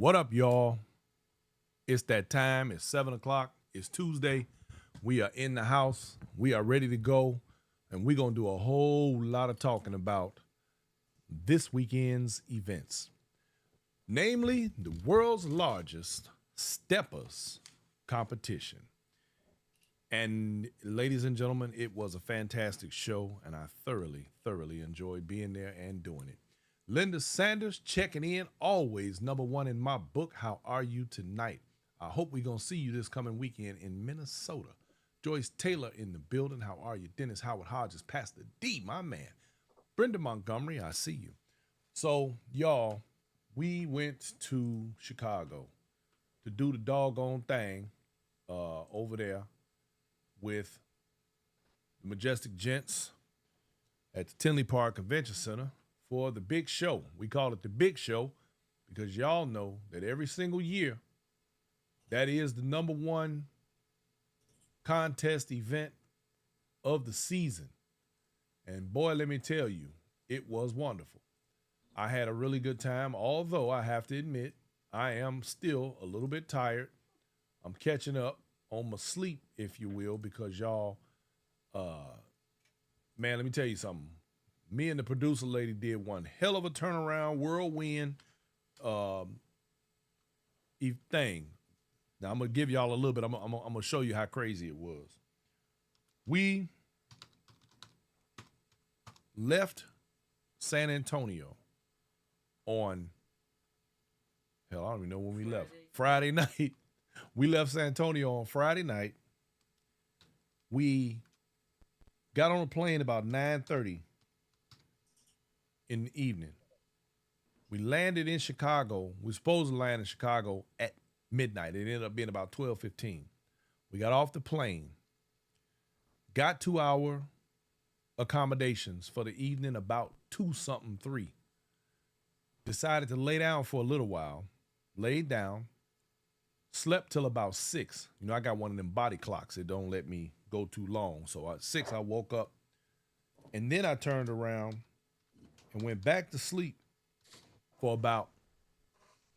What up, y'all? It's that time. It's 7 o'clock. It's Tuesday. We are in the house. We are ready to go. And we're going to do a whole lot of talking about this weekend's events. Namely, the world's largest steppers competition. And ladies and gentlemen, it was a fantastic show, and I thoroughly enjoyed being there and doing it. Linda Sanders checking in, always number one in my book. How are you tonight? I hope we're going to see you this coming weekend in Minnesota. Joyce Taylor in the building. How are you? Dennis Howard Hodges, Pastor D, my man. Brenda Montgomery, I see you. So, y'all, we went to Chicago to do the doggone thing over there with the Majestic Gents at the Tinley Park Convention Center for the big show. We call it the big show because y'all know that every single year, that is the number one contest event of the season. And boy, let me tell you, it was wonderful. I had a really good time, although I have to admit, I am still a little bit tired. I'm catching up on my sleep, if you will, because y'all, man, let me tell you something. Me and the producer lady did one hell of a turnaround, whirlwind thing. Now, I'm going to give y'all a little bit. I'm going to show you how crazy it was. We left San Antonio on, hell, I don't even know when we left. Friday night. We left San Antonio on Friday night. We got on a plane about 9:30 in the evening. We landed in Chicago. We were supposed to land in Chicago at midnight. It ended up being about 12:15. We got off the plane, got to our accommodations for the evening about 2-something, 3. Decided to lay down for a little while, laid down, slept till about 6. You know, I got one of them body clocks that don't let me go too long. So at 6, I woke up, and then I turned around and went back to sleep for about,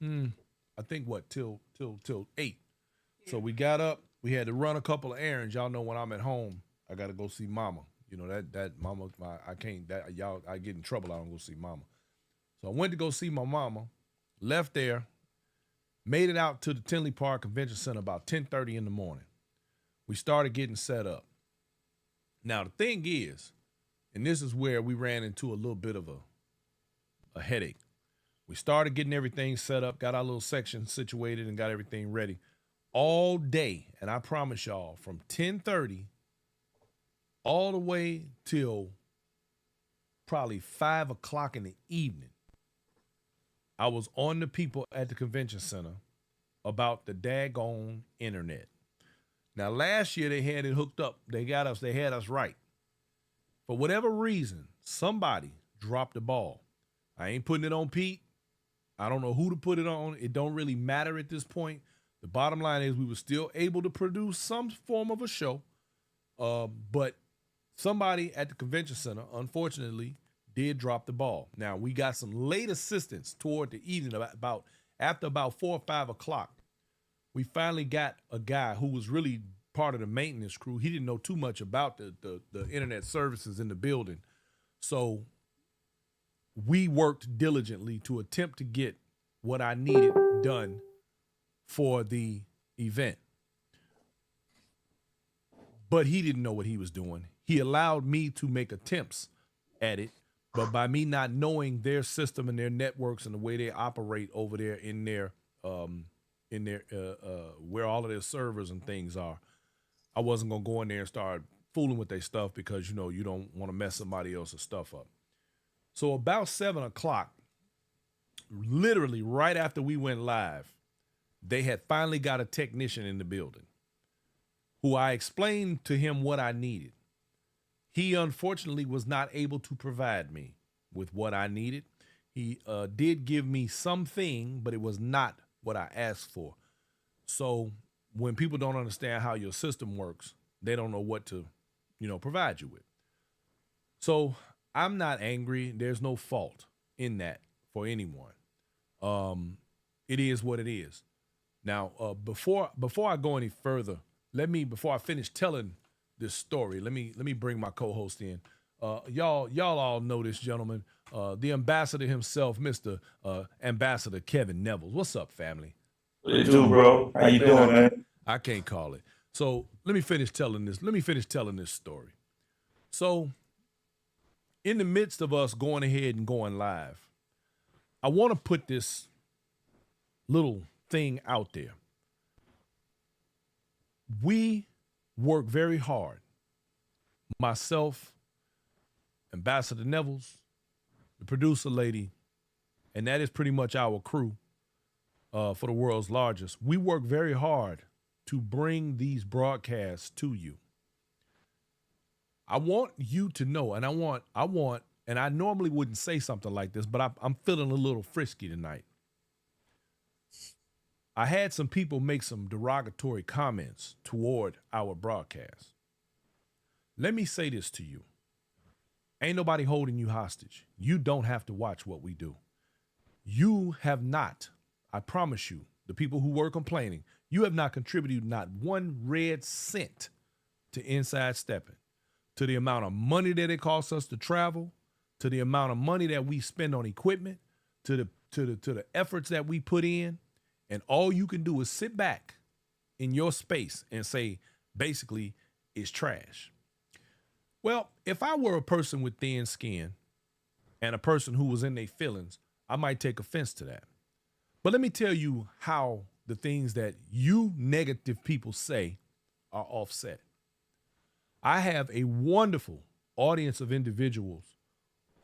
I think till 8. So we got up. We had to run a couple of errands. Y'all know when I'm at home, I got to go see mama. You know, that mama, I can't, I get in trouble. I don't go see mama. So I went to go see my mama, left there, made it out to the Tinley Park Convention Center about 10:30 in the morning. We started getting set up. Now, the thing is, and this is where we ran into a little bit of a headache. We started getting everything set up, got our little section situated, and got everything ready all day. And I promise y'all, from 10:30 all the way till probably 5 o'clock in the evening, I was on the people at the convention center about the daggone internet. Now, last year they had it hooked up. They had us right. For whatever reason, somebody dropped the ball. I ain't putting it on Pete. I don't know who to put it on. It don't really matter at this point. The bottom line is we were still able to produce some form of a show. But somebody at the convention center, unfortunately, did drop the ball. Now, we got some late assistance toward the evening, after about 4 or 5 o'clock. We finally got a guy who was really part of the maintenance crew. He didn't know too much about the internet services in the building. So we worked diligently to attempt to get what I needed done for the event. But he didn't know what he was doing. He allowed me to make attempts at it, but by me not knowing their system and their networks and the way they operate over there in their where all of their servers and things are, I wasn't gonna go in there and start fooling with their stuff because you know you don't want to mess somebody else's stuff up. So about 7 o'clock, literally right after we went live, they had finally got a technician in the building who I explained to him what I needed. He unfortunately was not able to provide me with what I needed. He did give me something, but it was not what I asked for. So when people don't understand how your system works, they don't know what to, provide you with. So I'm not angry. There's no fault in that for anyone. it is what it is. Now, before I go any further, before I finish telling this story, let me bring my co-host in. Y'all all know this gentleman, the ambassador himself, Mr. Ambassador Kevin Nevels. What's up, family? What you do, bro? How you doing, man? I can't call it. So let me finish telling this story. So, in the midst of us going ahead and going live, I want to put this little thing out there. We work very hard. Myself, Ambassador Nevels, the producer lady, and that is pretty much our crew for the world's largest. We work very hard to bring these broadcasts to you. I want you to know, and and I normally wouldn't say something like this, but I'm feeling a little frisky tonight. I had some people make some derogatory comments toward our broadcast. Let me say this to you. Ain't nobody holding you hostage. You don't have to watch what we do. You have not, I promise you, the people who were complaining, you have not contributed not one red cent to Inside Stepping, to the amount of money that it costs us to travel, to the amount of money that we spend on equipment, to the efforts that we put in. And all you can do is sit back in your space and say, basically, it's trash. Well, if I were a person with thin skin and a person who was in their feelings, I might take offense to that. But let me tell you how the things that you negative people say are offset. I have a wonderful audience of individuals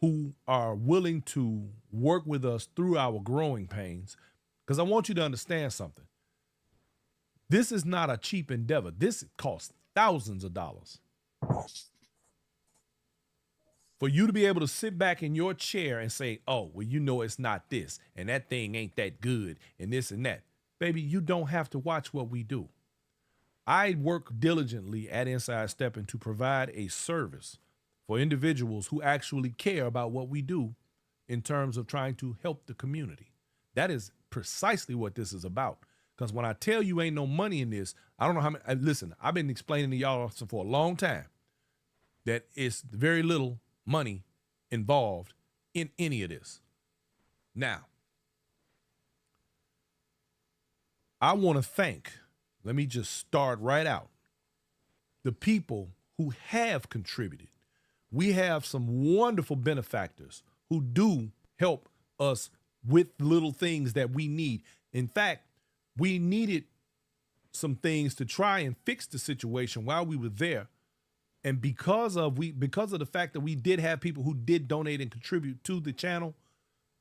who are willing to work with us through our growing pains, because I want you to understand something. This is not a cheap endeavor. This costs thousands of dollars. For you to be able to sit back in your chair and say, oh, well, you know it's not this, and that thing ain't that good, and this and that. Baby, you don't have to watch what we do. I work diligently at Inside Stepping to provide a service for individuals who actually care about what we do in terms of trying to help the community. That is precisely what this is about. Because when I tell you ain't no money in this, I don't know how many, listen, I've been explaining to y'all for a long time that it's very little money involved in any of this. Now, I want to thank, let me just start right out, the people who have contributed. We have some wonderful benefactors who do help us with little things that we need. In fact, we needed some things to try and fix the situation while we were there. And because of the fact that we did have people who did donate and contribute to the channel,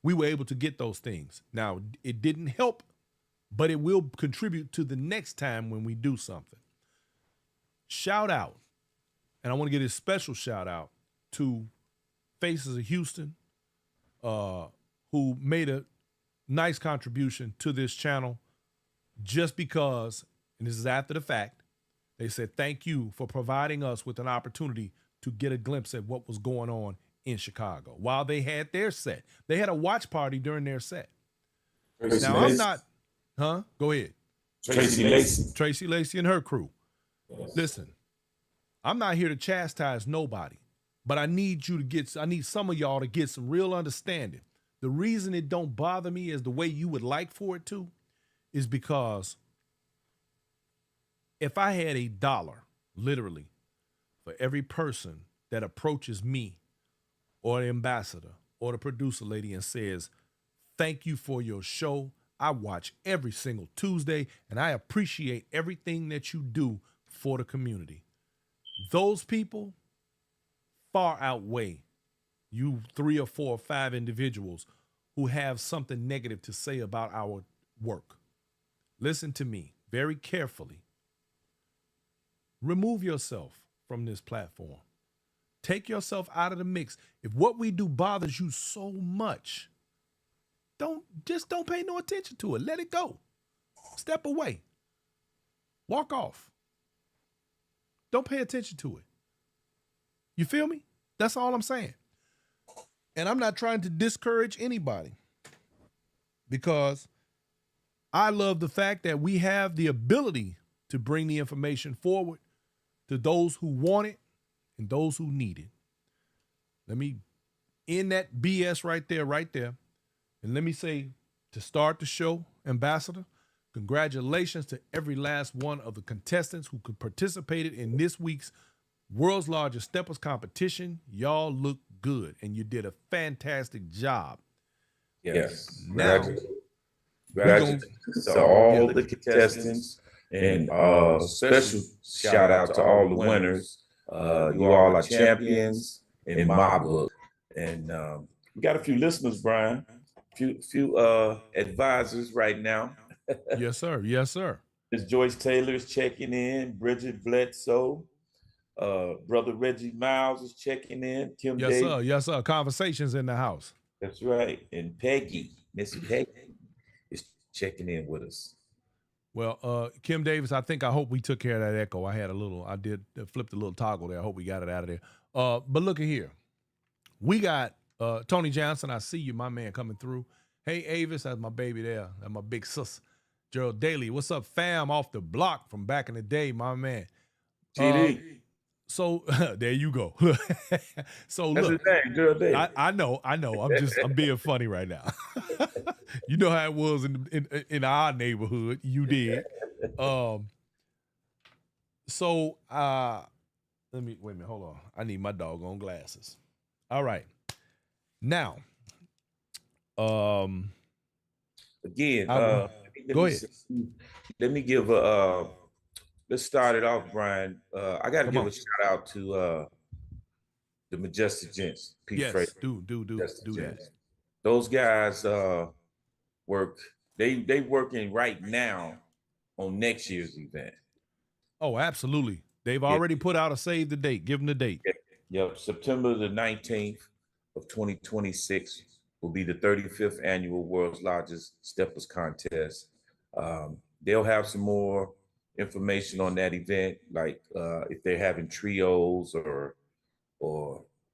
we were able to get those things. Now, it didn't help, but it will contribute to the next time when we do something. Shout out, and I want to get a special shout out to Faces of Houston, who made a nice contribution to this channel just because, and this is after the fact, they said, thank you for providing us with an opportunity to get a glimpse at what was going on in Chicago while they had their set. They had a watch party during their set. Now, I'm not, Go ahead. Tracy Lacey and her crew. Yes. Listen, I'm not here to chastise nobody, but I need some of y'all to get some real understanding. The reason it don't bother me as the way you would like for it to is because if I had $1, literally, for every person that approaches me or the ambassador or the producer lady and says, thank you for your show. I watch every single Tuesday and I appreciate everything that you do for the community. Those people far outweigh you 3 or 4 or 5 individuals who have something negative to say about our work. Listen to me very carefully. Remove yourself from this platform. Take yourself out of the mix. If what we do bothers you so much, don't pay no attention to it. Let it go. Step away. Walk off. Don't pay attention to it. You feel me? That's all I'm saying. And I'm not trying to discourage anybody because I love the fact that we have the ability to bring the information forward to those who want it and those who need it. Let me end that BS right there. And let me say, to start the show, Ambassador, congratulations to every last one of the contestants who participated in this week's World's Largest Steppers competition. Y'all look good, and you did a fantastic job. Yes. Now, Congratulations to all the contestants, and special shout out to all the winners. You all are champions in my book. And we got a few listeners, Brian. Few advisors right now. Yes, sir. Yes, sir. Miss Joyce Taylor is checking in. Bridget Bledsoe. Brother Reggie Miles is checking in. Kim Yes, Davis. sir. Yes, sir. Conversations in the house. That's right. And Peggy, Miss Peggy, is checking in with us. Well, Kim Davis, I hope we took care of that echo. I did flipped a little toggle there. I hope we got it out of there. But look at here. We got Tony Johnson. I see you, my man, coming through. Hey, Avis, that's my baby there. That's my big sis. Gerald Daly, what's up, fam? Off the block from back in the day, my man. TD. So there you go. So That's look, his name, Gerald Daly. I know. I'm being funny right now. You know how it was in our neighborhood. You did. So let me wait a minute. Hold on. I need my doggone glasses. All right. Now, again, go ahead. Let me give a. Let's start it off, Brian. I got to give a shout out to the Majestic Gents. Pete yes, Fraser. do that. Those guys work. They working right now on next year's event. Oh, absolutely. They've already put out a save the date. Give them the date. Yep, September the 19th of 2026 will be the 35th annual World's Largest Steppers Contest. They'll have some more information on that event, like if they're having trios or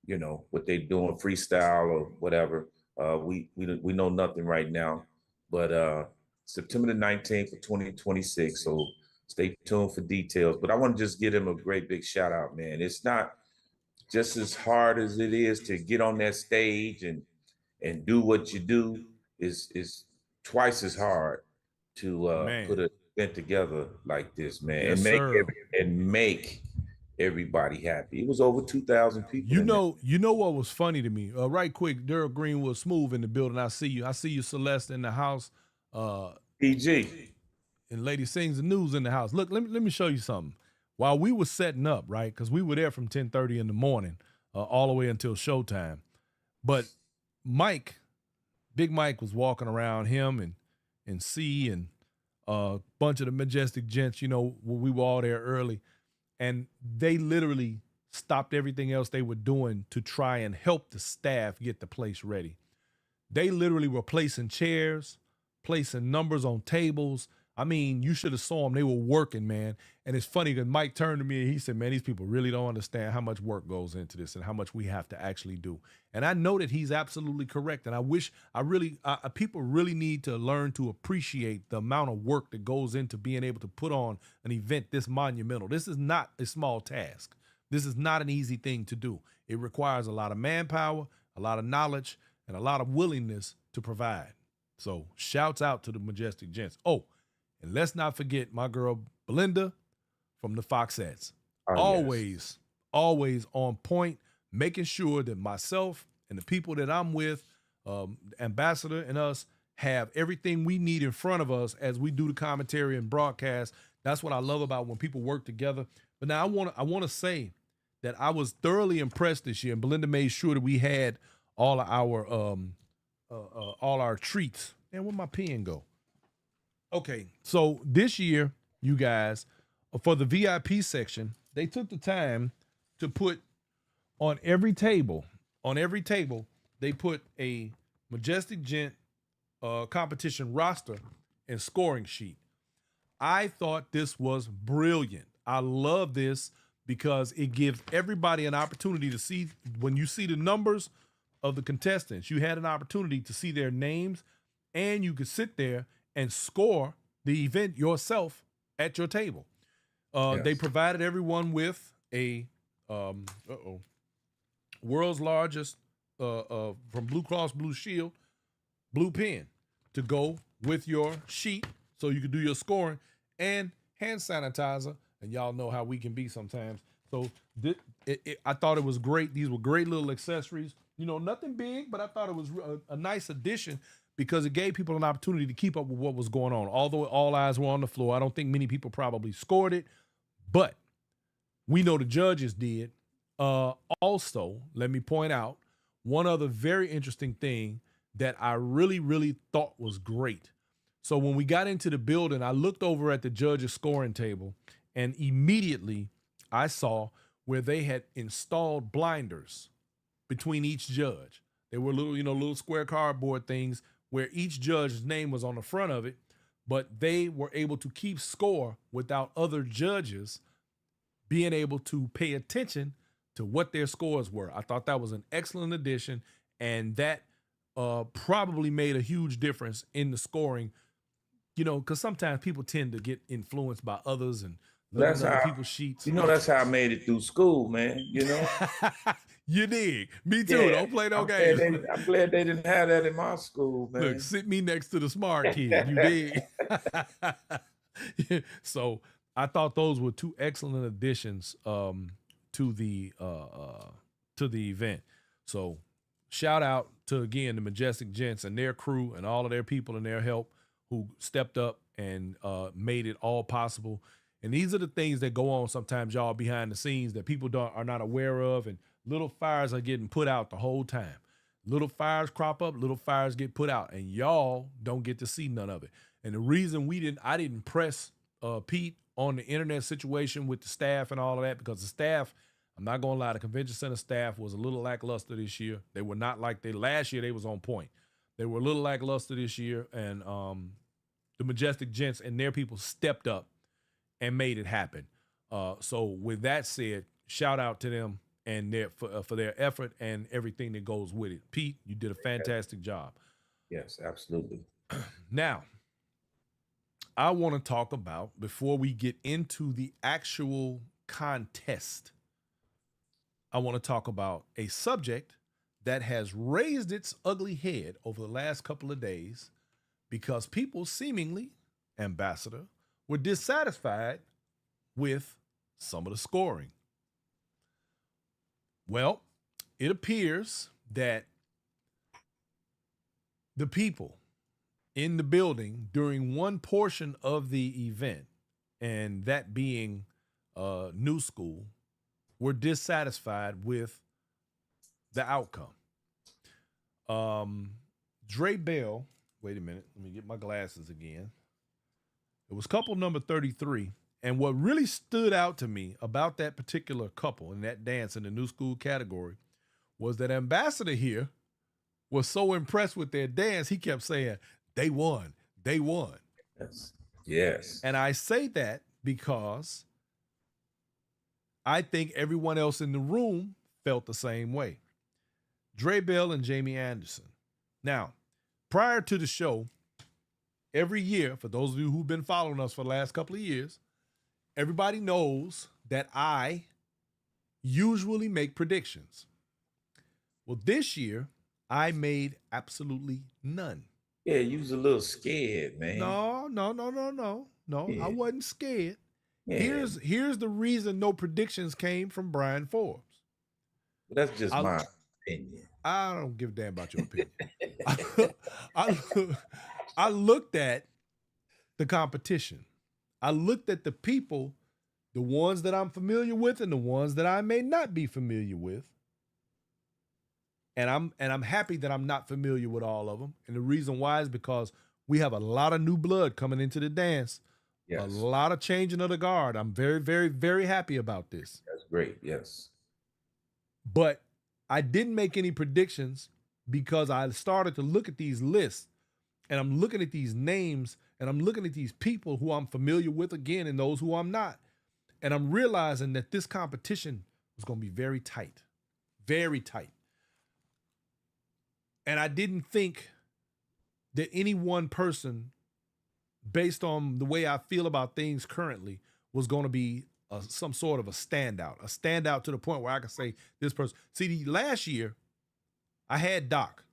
you know what they're doing, freestyle or whatever. We know nothing right now, but September the 19th of 2026. So stay tuned for details. But I want to just give them a great big shout out, man. It's not just as hard as it is to get on that stage and do what you do. Is twice as hard to put an event together like this, man, yes, and make everybody happy. It was over 2,000 people. You know what was funny to me? Right quick, Daryl Greenwood Smooth in the building. I see you, Celeste in the house. PG. And Lady Sings the News in the house. Look, let me show you something. While we were setting up, right, because we were there from 10:30 in the morning all the way until showtime. But Big Mike was walking around, him and C and a bunch of the Majestic Gents, you know, when we were all there early. And they literally stopped everything else they were doing to try and help the staff get the place ready. They literally were placing chairs, placing numbers on tables. I mean, you should have saw them. They were working, man. And it's funny because Mike turned to me and he said, man, these people really don't understand how much work goes into this and how much we have to actually do. And I know that he's absolutely correct. And I wish people really need to learn to appreciate the amount of work that goes into being able to put on an event this monumental. This is not a small task. This is not an easy thing to do. It requires a lot of manpower, a lot of knowledge, and a lot of willingness to provide. So shouts out to the Majestic Gents. Oh, and let's not forget my girl Belinda from the Foxettes. Always on point, making sure that myself and the people that I'm with, Ambassador and us, have everything we need in front of us as we do the commentary and broadcast. That's what I love about when people work together. But now I want to say that I was thoroughly impressed this year, and Belinda made sure that we had all our treats. And where'd my pen go? Okay, so this year, you guys, for the VIP section, they took the time to put on every table, they put a Majestic Gent competition roster and scoring sheet. I thought this was brilliant. I love this because it gives everybody an opportunity to see, when you see the numbers of the contestants, you had an opportunity to see their names, and you could sit there and score the event yourself at your table. They provided everyone with a world's largest from Blue Cross Blue Shield blue pen to go with your sheet so you can do your scoring, and hand sanitizer. And y'all know how we can be sometimes. So I thought it was great. These were great little accessories. You know, nothing big, but I thought it was a nice addition because it gave people an opportunity to keep up with what was going on. Although all eyes were on the floor, I don't think many people probably scored it, but we know the judges did. Also, let me point out one other very interesting thing that I really, really thought was great. So when we got into the building, I looked over at the judges' scoring table, and immediately I saw where they had installed blinders between each judge. They were little square cardboard things where each judge's name was on the front of it, but they were able to keep score without other judges being able to pay attention to what their scores were. I thought that was an excellent addition, and that probably made a huge difference in the scoring, because sometimes people tend to get influenced by others and looking at other people's sheets. That's how I made it through school, man. You dig? Me too. Yeah, don't play no games. I'm glad they didn't have that in my school, man. Look, sit me next to the smart kid. You dig? So I thought those were two excellent additions to the event. So shout out to, again, the Majestic Gents and their crew and all of their people and their help who stepped up and made it all possible. And these are the things that go on sometimes, y'all, behind the scenes that people are not aware of, and little fires are getting put out the whole time. Little fires crop up, little fires get put out, and y'all don't get to see none of it. And the reason I didn't press Pete on the internet situation with the staff and all of that, because the staff, I'm not going to lie, the convention center staff was a little lackluster this year. They were not like last year. They was on point. They were a little lackluster this year, and the Majestic Gents and their people stepped up and made it happen. So with that said, shout out to them and for their effort and everything that goes with it. Pete, you did a fantastic job. Yes, absolutely. Now, I want to talk about, before we get into the actual contest, I want to talk about a subject that has raised its ugly head over the last couple of days because people seemingly, Ambassador, were dissatisfied with some of the scoring. Well, it appears that the people in the building during one portion of the event, and that being New School, were dissatisfied with the outcome. Dre Bell, wait a minute, let me get my glasses again. It was couple number 33. And what really stood out to me about that particular couple in that dance in the New School category was that Ambassador here was so impressed with their dance, he kept saying, they won, they won. Yes. And I say that because I think everyone else in the room felt the same way. Dre Bell and Jamie Anderson. Now, prior to the show, every year, for those of you who've been following us for the last couple of years, everybody knows that I usually make predictions. Well, this year, I made absolutely none. Yeah, you was a little scared, man. No. Yeah. I wasn't scared. Yeah. Here's the reason no predictions came from Brian Forbes. That's just my opinion. I don't give a damn about your opinion. I looked at the competition. I looked at the people, the ones that I'm familiar with and the ones that I may not be familiar with. And I'm happy that I'm not familiar with all of them. And the reason why is because we have a lot of new blood coming into the dance. Yes. A lot of changing of the guard. I'm very, very, very happy about this. That's great. Yes. But I didn't make any predictions because I started to look at these lists, and I'm looking at these names, and I'm looking at these people who I'm familiar with again and those who I'm not. And I'm realizing that this competition was going to be very tight, very tight. And I didn't think that any one person based on the way I feel about things currently, was going to be some sort of a standout to the point where I could say this person. See, last year I had Doc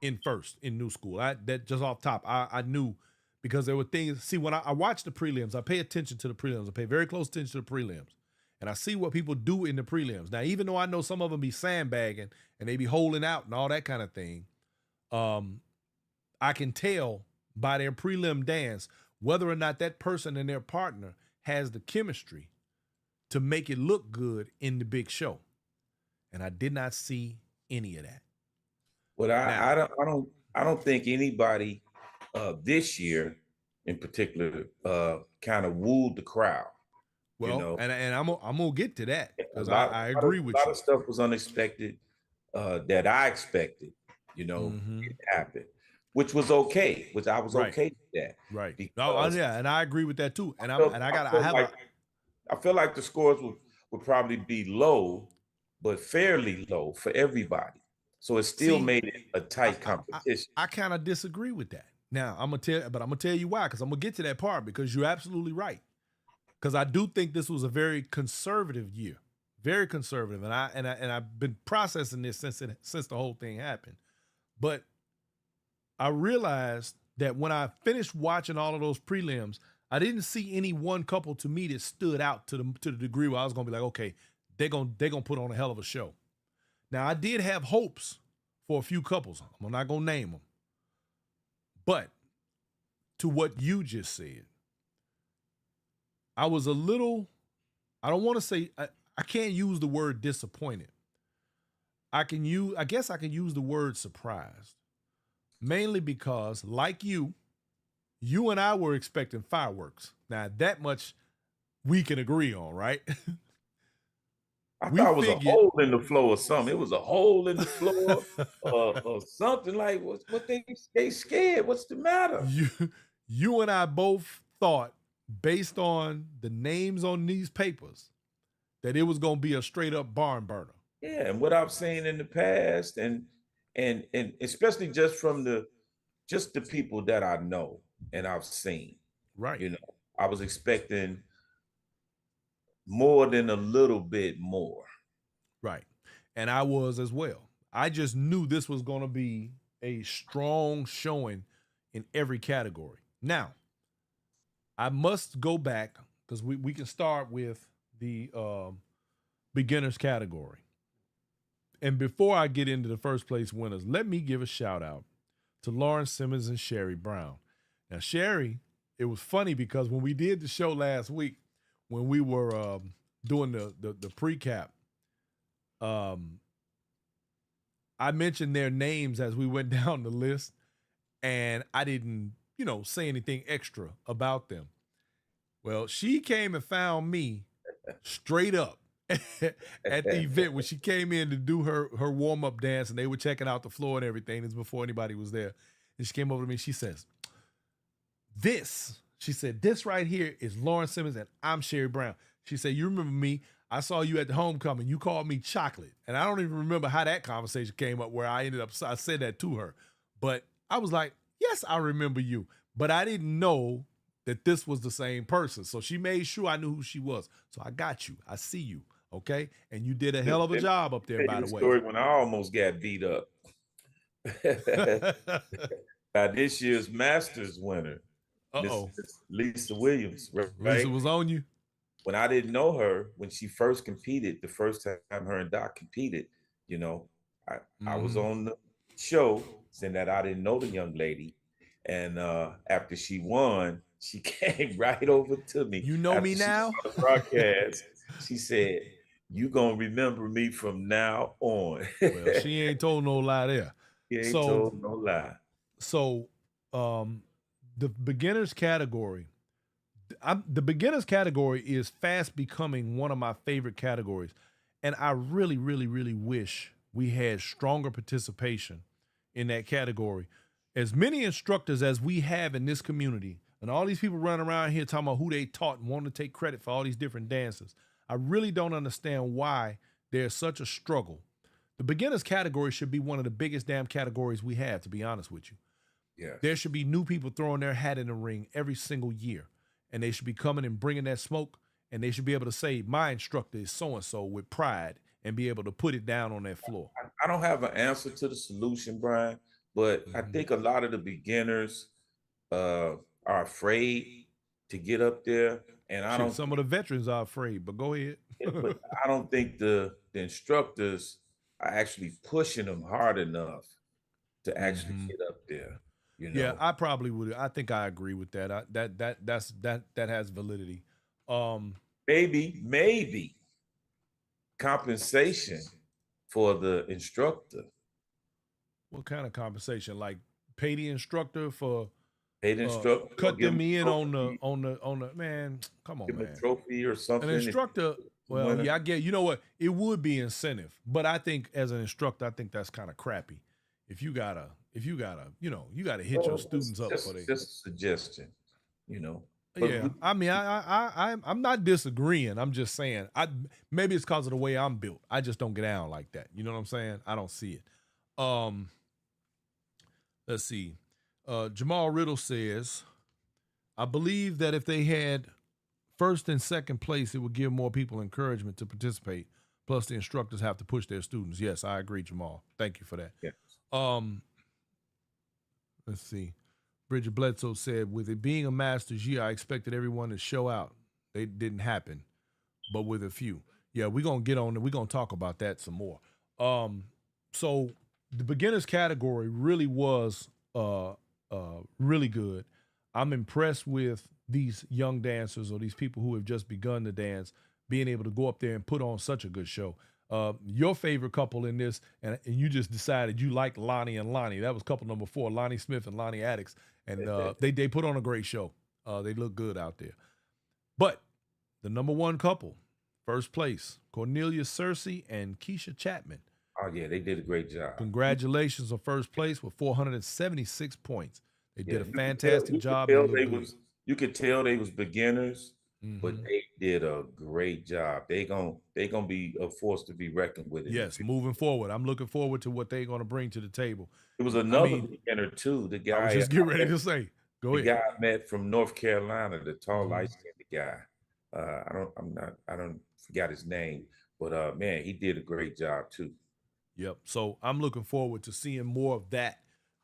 in first in new school. That just off top, I knew because there were things. See, when I watch the prelims, I pay attention to the prelims. I pay very close attention to the prelims, and I see what people do in the prelims. Now, even though I know some of them be sandbagging and they be holding out and all that kind of thing, I can tell by their prelim dance whether or not that person and their partner has the chemistry to make it look good in the big show. And I did not see any of that. Well, I don't think anybody this year in particular kind of wooed the crowd. Well, you know? and I'm gonna get to that because I agree with you. A lot you. of stuff was unexpected that I expected, it happened, which was okay. Which I was okay with that. Right. Yeah, and I agree with that too. And I feel like the scores would probably be low, but fairly low for everybody. So it still made it a tight competition. I kind of disagree with that. Now I'm gonna tell you why, because I'm gonna get to that part because you're absolutely right. Because I do think this was a very conservative year, very conservative, and I've been processing this since the whole thing happened. But I realized that when I finished watching all of those prelims, I didn't see any one couple to me that stood out to the degree where I was gonna be like, okay, they're gonna put on a hell of a show. Now I did have hopes for a few couples. I'm not gonna name them, but to what you just said, I was a little. I don't want to say I can't use the word disappointed. I guess I can use the word surprised, mainly because, like you and I were expecting fireworks. Now that much we can agree on, right? I thought it was a hole in the floor or something. It was a hole in the floor or something like what they scared. What's the matter? You and I both thought, based on the names on these papers, that it was going to be a straight up barn burner. Yeah, and what I've seen in the past, and especially just from the people that I know and I've seen. Right. I was expecting more than a little bit more. Right. And I was as well. I just knew this was going to be a strong showing in every category. Now, I must go back because we can start with the beginners category. And before I get into the first place winners, let me give a shout out to Lauren Simmons and Sherry Brown. Now, Sherry, it was funny because when we did the show last week, when we were doing the pre-cap, I mentioned their names as we went down the list, and I didn't, say anything extra about them. Well, she came and found me straight up at the event when she came in to do her warm-up dance, and they were checking out the floor and everything. This was before anybody was there. And she came over to me, she says, this right here is Lauren Simmons and I'm Sherry Brown. She said, you remember me? I saw you at the homecoming. You called me chocolate. And I don't even remember how that conversation came up where I said that to her. But I was like, yes, I remember you. But I didn't know that this was the same person. So she made sure I knew who she was. So I got you. I see you. Okay. And you did a hell of a job up there, by the way. Story when I almost got beat up. By this year's Masters winner. Lisa Williams, right? Lisa was on you? When I didn't know her, when she first competed, the first time her and Doc competed, I was on the show saying that I didn't know the young lady. And after she won, she came right over to me. You know me now? The broadcast. She said, you gonna remember me from now on. Well, she ain't told no lie there. She ain't told no lie. So the beginners category, the beginners category is fast becoming one of my favorite categories. And I really, really, really wish we had stronger participation in that category. As many instructors as we have in this community, and all these people running around here talking about who they taught and wanting to take credit for all these different dances, I really don't understand why there's such a struggle. The beginners category should be one of the biggest damn categories we have, to be honest with you. Yes. There should be new people throwing their hat in the ring every single year, and they should be coming and bringing that smoke, and they should be able to say, my instructor is so-and-so with pride and be able to put it down on that floor. I don't have an answer to the solution, Brian, but I think a lot of the beginners are afraid to get up there. And I don't Some of the veterans are afraid, but go ahead. but I don't think the instructors are actually pushing them hard enough to actually get up there. You know? Yeah, I probably would. I think I agree with that. That has validity. Maybe compensation for the instructor. What kind of compensation? Like pay the instructor for pay the instructor, cut them in on the man. Come on, man. A trophy or something. An instructor. Well, yeah, I get. You know what? It would be incentive, but I think as an instructor, I think that's kind of crappy. If you gotta, you gotta hit your students up for that. Just a suggestion, But yeah, I mean, I'm not disagreeing. I'm just saying, maybe it's because of the way I'm built. I just don't get down like that. You know what I'm saying? I don't see it. Let's see. Jamal Riddle says, I believe that if they had first and second place, it would give more people encouragement to participate. Plus, the instructors have to push their students. Yes, I agree, Jamal. Thank you for that. Yeah. Let's see. Bridget Bledsoe said, with it being a Masters year, I expected everyone to show out. It didn't happen, but with a few. Yeah, we're going to get on. We're going to talk about that some more. So the beginners category really was really good. I'm impressed with these young dancers or these people who have just begun to dance, being able to go up there and put on such a good show. Your favorite couple in this, and you just decided you liked Lonnie and Lonnie. That was couple number 4, Lonnie Smith and Lonnie Addix. And they put on a great show. They look good out there. But the number 1 couple, first place, Cornelia Cersei and Keisha Chapman. Oh, yeah, they did a great job. Congratulations on first place with 476 points. They did a fantastic job. You could tell they was beginners, but they did a great job. They gonna be a force to be reckoned with. Yes, moving forward. I'm looking forward to what they're gonna bring to the table. It was another beginner too. The guy I was just getting ready to say. Go ahead. The guy I met from North Carolina, the tall, light-skinned guy. I don't forgot his name, but man, he did a great job too. Yep. So I'm looking forward to seeing more of that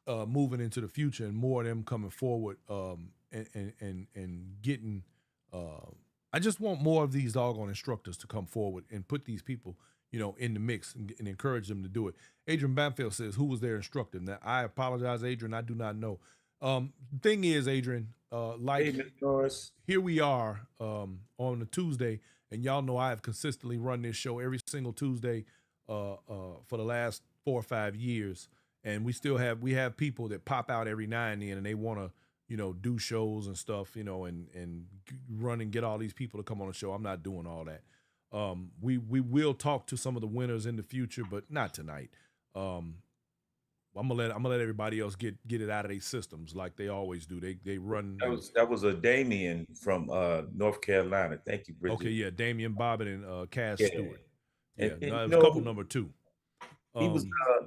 moving into the future and more of them coming forward and getting. I just want more of these doggone instructors to come forward and put these people, in the mix and encourage them to do it. Adrian Banfield says, who was their instructor? Now, I apologize, Adrian. I do not know. Thing is, Adrian, here we are on a Tuesday, and y'all know I have consistently run this show every single Tuesday for the last 4 or 5 years, and we have people that pop out every now and then, and they want to do shows and stuff, and run and get all these people to come on the show. I'm not doing all that. We will talk to some of the winners in the future, but not tonight. I'm gonna let everybody else get it out of their systems like they always do. They run. That was a Damian from North Carolina. Thank you, Bridget. Okay, yeah, Damian Bobbitt and Cass Stewart. Yeah, and it was couple number 2.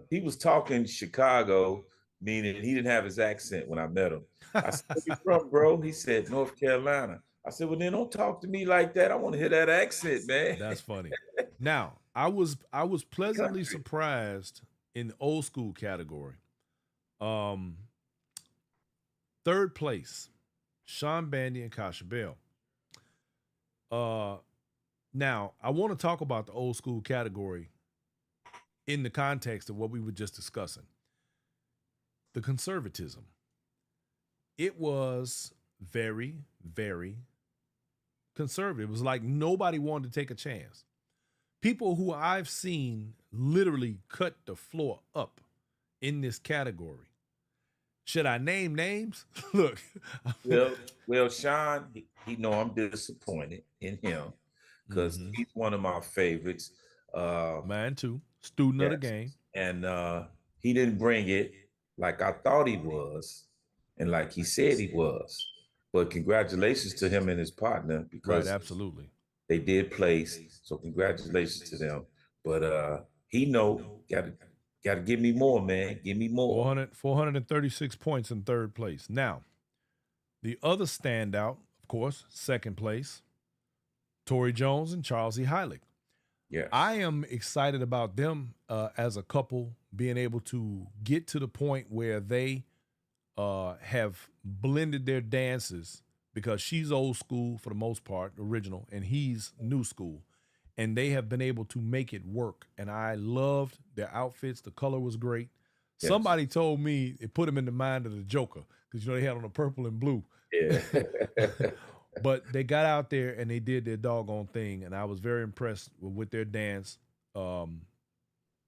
He was talking Chicago, meaning he didn't have his accent when I met him. I said, where you from, bro? He said, North Carolina. I said, well, then don't talk to me like that. I want to hear that accent, man. That's funny. Now, I was pleasantly surprised in the old school category. 3rd place, Sean Bandy and Kasha Bell. Now, I want to talk about the old school category in the context of what we were just discussing. The conservatism. It was very, very conservative. It was like nobody wanted to take a chance. People who I've seen literally cut the floor up in this category. Should I name names? Look. Well, Sean, he know I'm disappointed in him because he's one of my favorites. Mine too. Student of the game. And he didn't bring it like I thought he was and like he said he was. But congratulations to him and his partner because absolutely. They did place. So congratulations to them. But he got to Got to give me more, man. Give me more. 436 points in third place. Now, the other standout, of course, second place, Tory Jones and Charles E. Heilig. Yes. I am excited about them as a couple being able to get to the point where they have blended their dances, because she's old school for the most part, original, and he's new school. And they have been able to make it work. And I loved their outfits. The color was great. Yes. Somebody told me it put him in the mind of the Joker, because, you know, they had on the purple and blue. Yeah. But they got out there and they did their doggone thing. And I was very impressed with their dance.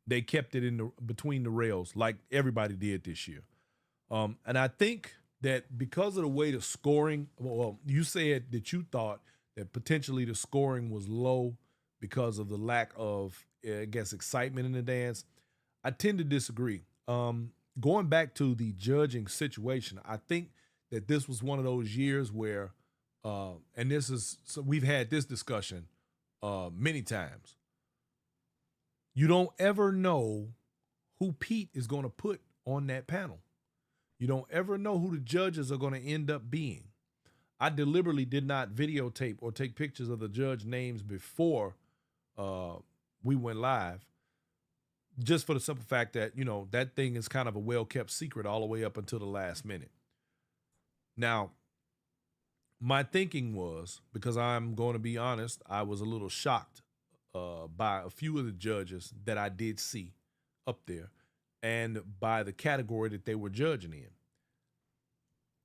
They kept it in between the rails like everybody did this year. And I think that because of the way the scoring, well, you said that you thought that potentially the scoring was low because of the lack of, I guess, excitement in the dance. I tend to disagree. Going back to the judging situation, I think that this was one of those years where, and this is, so we've had this discussion many times. You don't ever know who Pete is going to put on that panel. You don't ever know who the judges are going to end up being. I deliberately did not videotape or take pictures of the judge names before we went live, just for the simple fact that, you know, that thing is kind of a well-kept secret all the way up until the last minute. Now, my thinking was, because I'm going to be honest, I was a little shocked by a few of the judges that I did see up there and by the category that they were judging in.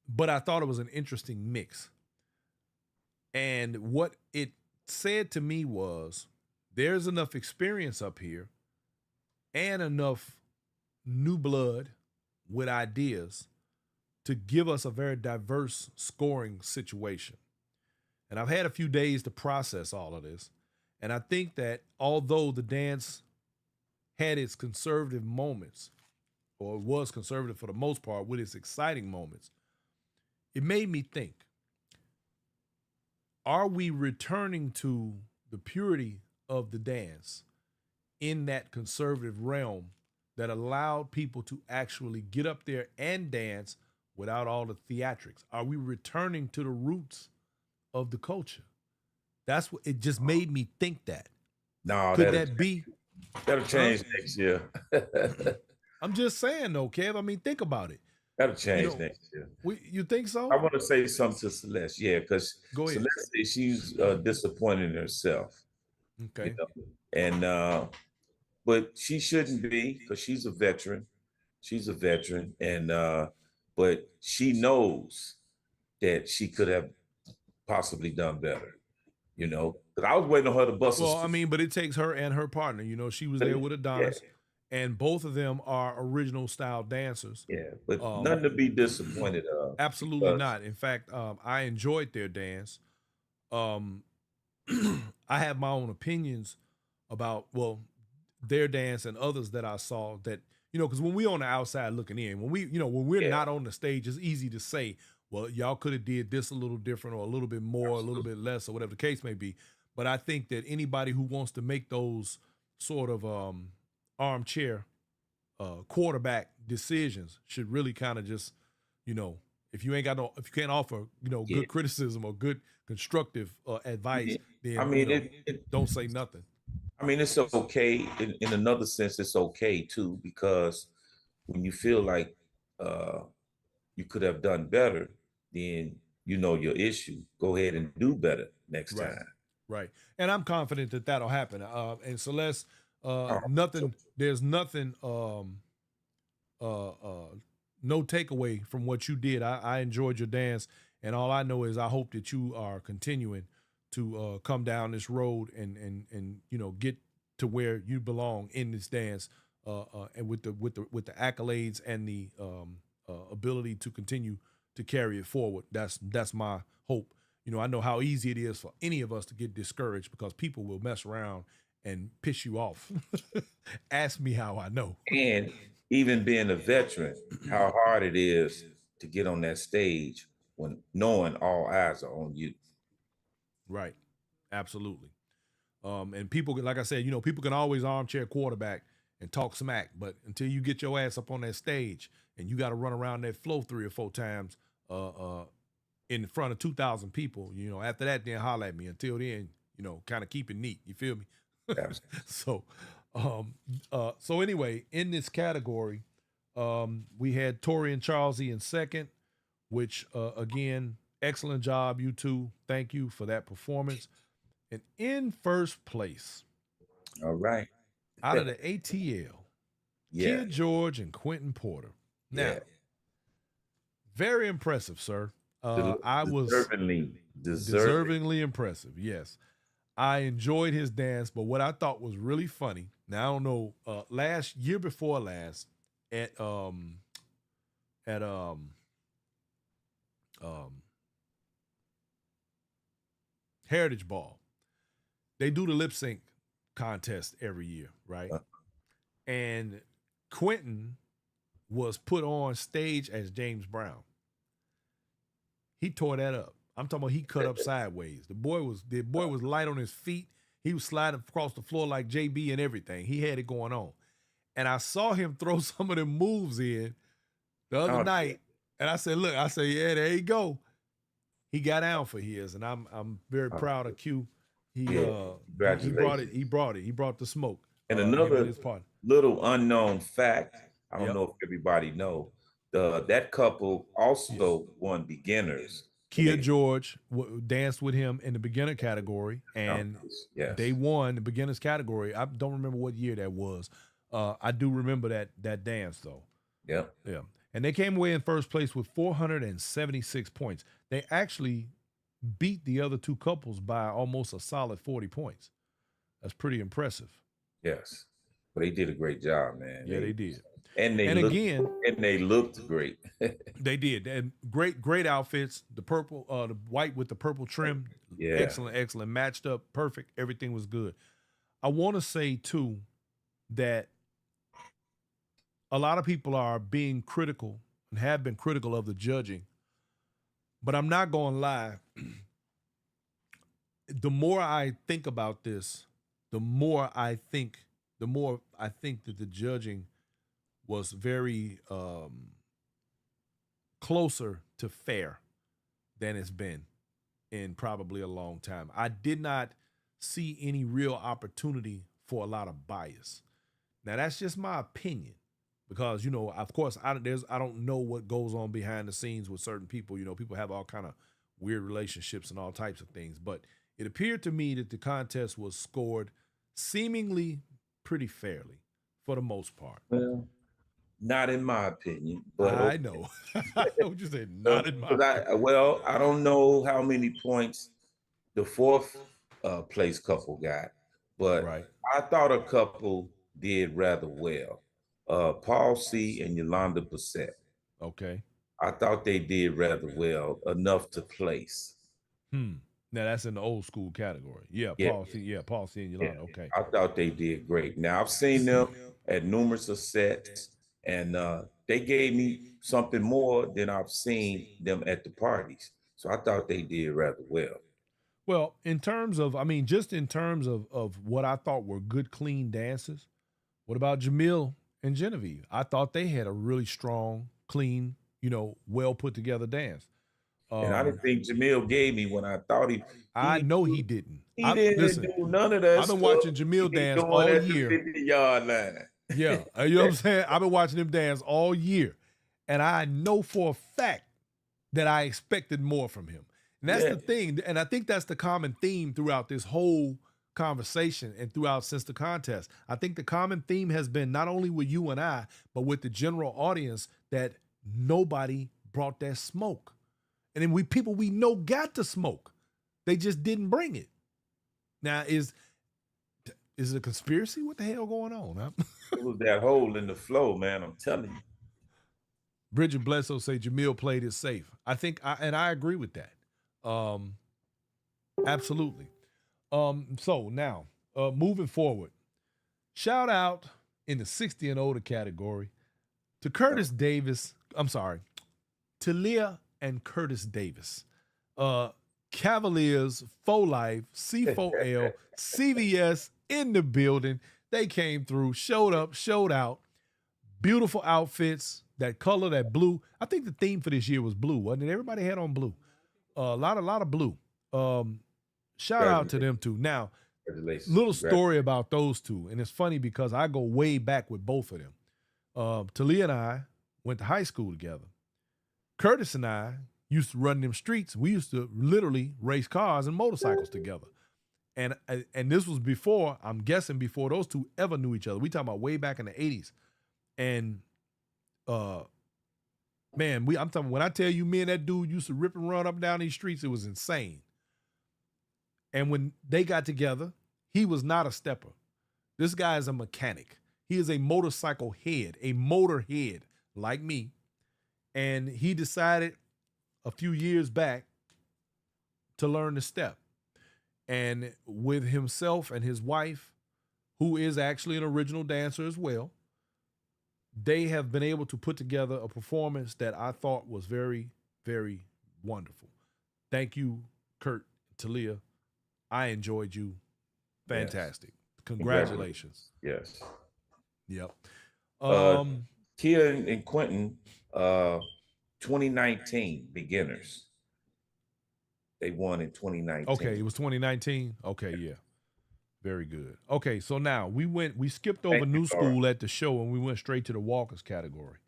But I thought it was an interesting mix. And what it said to me was, there's enough experience up here and enough new blood with ideas to give us a very diverse scoring situation. And I've had a few days to process all of this. And I think that although the dance had its conservative moments, or was conservative for the most part with its exciting moments, it made me think, are we returning to the purity of the dance in that conservative realm that allowed people to actually get up there and dance without all the theatrics? Are we returning to the roots of the culture? That's what it just made me think that. No, could that be? That'll change next year. I'm just saying though, Kev. I mean, think about it. That'll change next year. You think so? I want to say something to Celeste, yeah, because Celeste, she's disappointed in herself. Okay. You know? And but she shouldn't be, because she's a veteran. She's a veteran, and but she knows that she could have possibly done better. You know, because I was waiting on her to bust. Well, I mean, but it takes her and her partner. You know, she was there with Adonis, and both of them are original style dancers. Yeah, but nothing to be disappointed of. Absolutely not. In fact, I enjoyed their dance. I have my own opinions about, well, their dance and others that I saw that, you know, because when we on the outside looking in, when we're not on the stage, it's easy to say, well, y'all could have did this a little different or a little bit more, a little bit less, or whatever the case may be. But I think that anybody who wants to make those sort of armchair quarterback decisions should really kind of just, you know, if you can't offer, you know, good criticism or good constructive advice, then I mean, don't say nothing. I mean, it's okay. In another sense, it's okay too, because when you feel like you could have done better, then you know your issue. Go ahead and do better next time. Right. And I'm confident that that'll happen. And Celeste, there's nothing, no takeaway from what you did. I enjoyed your dance, and all I know is I hope that you are continuing to come down this road and you know, get to where you belong in this dance, and with the accolades and the ability to continue to carry it forward. That's my hope. You know, I know how easy it is for any of us to get discouraged because people will mess around and piss you off. Ask me how I know. And even being a veteran, how hard it is to get on that stage when knowing all eyes are on you. Right. Absolutely. And people, like I said, you know, people can always armchair quarterback and talk smack. But until you get your ass up on that stage and you got to run around that floor 3 or 4 times in front of 2,000 people, after that, then holler at me. Until then, kind of keep it neat. You feel me? So, so anyway, in this category, we had Tori and Charlesy in second, which again, excellent job, you two. Thank you for that performance. And in first place, all right, out of the ATL, Kia George and Quentin Porter. Now, very impressive, sir. I was deservingly impressive. Yes, I enjoyed his dance, but what I thought was really funny. Now I don't know. Year before last, at Heritage Ball, they do the lip sync contest every year, right? And Quentin was put on stage as James Brown. He tore that up. I'm talking about he cut up sideways. The boy was light on his feet. He was sliding across the floor like JB and everything. He had it going on. And I saw him throw some of them moves in the other night. And I said, look, yeah, there you go. He got down for his, and I'm very proud of Q. He brought it. He brought the smoke. And another little unknown fact, I don't know if everybody know, that couple also won beginners. Kia George danced with him in the beginner category, and they won the beginners category. I don't remember what year that was. I do remember that dance though. Yeah. And they came away in first place with 476 points. They actually beat the other two couples by almost a solid 40 points. That's pretty impressive. Yes. But they did a great job, man. Yeah, they did. And they looked great. They did. And great outfits. The purple, the white with the purple trim. Yeah. Excellent. Matched up perfect. Everything was good. I want to say too that a lot of people are being critical and have been critical of the judging. But I'm not going to lie. The more I think about this, the more I think that the judging was very closer to fair than it's been in probably a long time. I did not see any real opportunity for a lot of bias. Now, that's just my opinion. Because, of course, I don't know what goes on behind the scenes with certain people. People have all kind of weird relationships and all types of things. But it appeared to me that the contest was scored seemingly pretty fairly for the most part. Well, not in my opinion. But I know. I know what you said. Not in my opinion. I don't know how many points the fourth place couple got. But I thought a couple did rather well. Paul C. and Yolanda Bassett. Okay. I thought they did rather well, enough to place. Now that's in the old school category. Paul C. and Yolanda. Okay. I thought they did great. Now I've seen them at numerous sets, and they gave me something more than I've seen them at the parties. So I thought they did rather well. Well, in terms of what I thought were good, clean dances, what about Jamil and Genevieve? I thought they had a really strong, clean, well put together dance. And I didn't think Jamil gave me when I thought he I know he didn't. He didn't do none of that. I've been watching Jamil dance all year. 50-yard line. Yeah, you know what I'm saying? I've been watching him dance all year. And I know for a fact that I expected more from him. And that's the thing. And I think that's the common theme throughout this whole conversation and since the contest. I think the common theme has been not only with you and I, but with the general audience, that nobody brought that smoke. And then people we know got the smoke. They just didn't bring it. Now, is it a conspiracy? What the hell going on? Huh? It was that hole in the flow, man. I'm telling you. Bridget Bledsoe say Jamil played it safe. I think, I agree with that. Absolutely. So now, moving forward, shout out in the 60 and older category to Curtis Davis. I'm sorry, Talia and Curtis Davis. Cavaliers, Faux Life, C4L, CVS in the building. They came through, showed up, showed out. Beautiful outfits, that color, that blue. I think the theme for this year was blue, wasn't it? Everybody had on blue. A lot of blue. Shout out to them too. Now, little story about those two, and it's funny because I go way back with both of them. Talia and I went to high school together. Curtis and I used to run them streets. We used to literally race cars and motorcycles together. And this was before, I'm guessing before those two ever knew each other. We talking about way back in the 80s. And man, I'm talking, when I tell you me and that dude used to rip and run up and down these streets, it was insane. And when they got together, he was not a stepper. This guy is a mechanic. He is a motorcycle head, a motor head like me. And he decided a few years back to learn to step. And with himself and his wife, who is actually an original dancer as well, they have been able to put together a performance that I thought was very, very wonderful. Thank you, Kurt, Talia. I enjoyed you. Fantastic. Yes. Congratulations. Yes. Yep. Kia and Quentin, 2019 beginners. They won in 2019. Okay, it was 2019. Okay, yeah. Very good. Okay, so now we skipped over new school at the show and we went straight to the walkers category.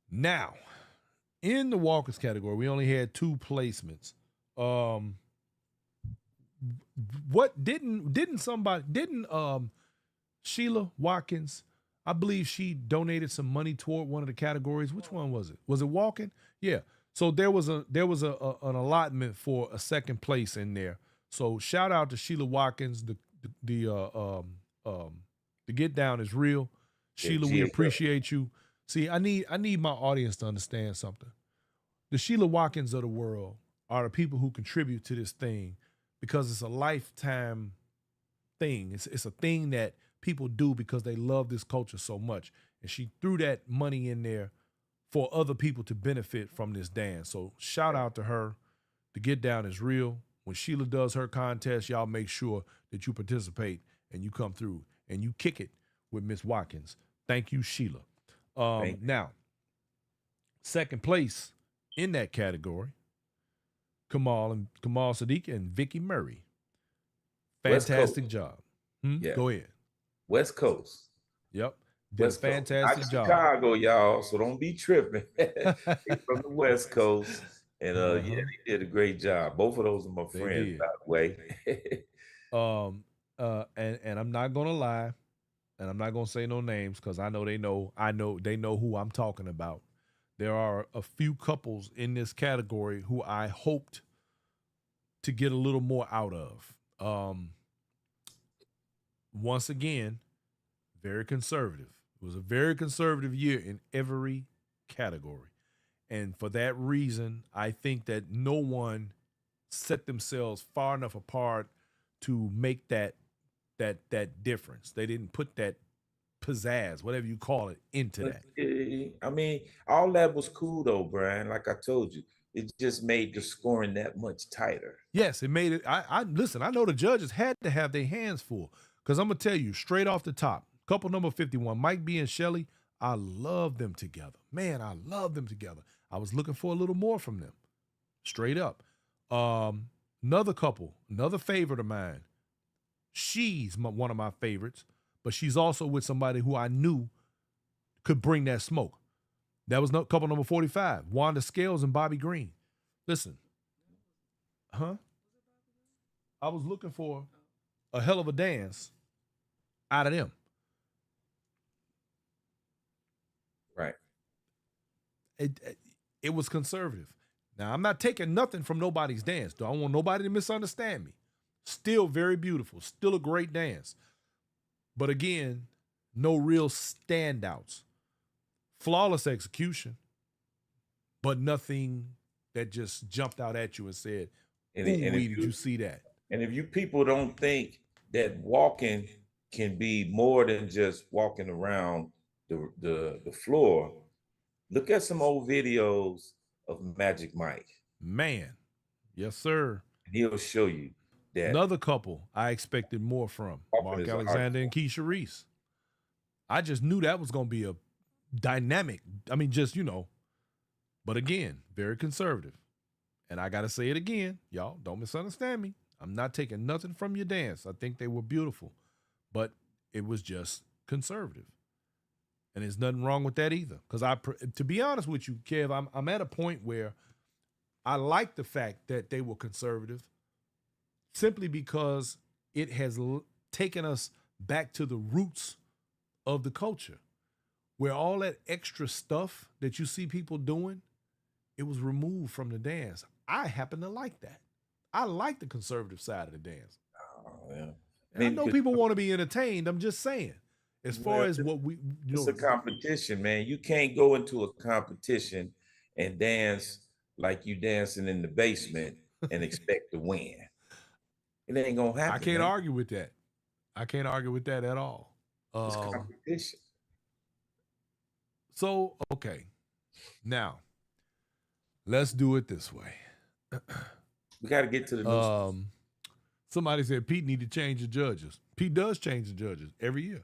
Now, in the walkers category, we only had 2 placements. What didn't Sheila Watkins, I believe she donated some money toward one of the categories. Which one was it? Was it walking? Yeah. So there was an allotment for a second place in there. So shout out to Sheila Watkins. The get down is real. Sheila, we appreciate you. See, I need my audience to understand something. The Sheila Watkins of the world are the people who contribute to this thing because it's a lifetime thing. It's a thing that people do because they love this culture so much. And she threw that money in there for other people to benefit from this dance. So shout out to her. The get down is real. When Sheila does her contest, y'all make sure that you participate and you come through and you kick it with Miss Watkins. Thank you, Sheila. Now, second place in that category, Kamal Sadiq and Vicky Murray. Fantastic job. Yeah. Go ahead. West Coast. Yep. Did a fantastic job. Chicago, y'all, so don't be tripping. From the West Coast. And yeah, they did a great job. Both of those are my friends, by the way. And I'm not gonna lie, and I'm not gonna say no names because I know they know who I'm talking about. There are a few couples in this category who I hoped to get a little more out of. Once again, very conservative. It was a very conservative year in every category. And for that reason, I think that no one set themselves far enough apart to make that difference. They didn't put that pizzazz, whatever you call it, into that. I mean, all that was cool though, Brian. Like I told you, it just made the scoring that much tighter. Yes, it made it. Listen, I know the judges had to have their hands full because I'm gonna tell you straight off the top, couple number 51, Mike B and Shelly, I love them together. Man, I love them together. I was looking for a little more from them, straight up. Another couple, another favorite of mine. She's one of my favorites, but she's also with somebody who I knew could bring that smoke. That was couple number 45, Wanda Scales and Bobby Green. Listen, I was looking for a hell of a dance out of them. Right. It was conservative. Now, I'm not taking nothing from nobody's dance. I don't want nobody to misunderstand me. Still very beautiful. Still a great dance. But again, no real standouts. Flawless execution, but nothing that just jumped out at you and said, ooh, did you see that? And if you people don't think that walking can be more than just walking around the floor, look at some old videos of Magic Mike. Man, yes, sir. He'll show you. that Another couple I expected more from, often Mark is an art Alexander and form. Keisha Reese. I just knew that was going to be a dynamic. I mean, just, but again, very conservative. And I got to say it again, y'all, don't misunderstand me. I'm not taking nothing from your dance. I think they were beautiful, but it was just conservative. And there's nothing wrong with that either. Because to be honest with you, Kev, I'm at a point where I like the fact that they were conservative simply because it has taken us back to the roots of the culture, where all that extra stuff that you see people doing, it was removed from the dance. I happen to like that. I like the conservative side of the dance. Oh, yeah. And I know people want to be entertained. I'm just saying, as far as what it's a competition, man. You can't go into a competition and dance like you dancing in the basement and expect to win. It ain't gonna happen. I can't argue with that. I can't argue with that at all. It's competition. So, okay. Now, let's do it this way. We got to get to the news. Somebody said Pete need to change the judges. Pete does change the judges every year.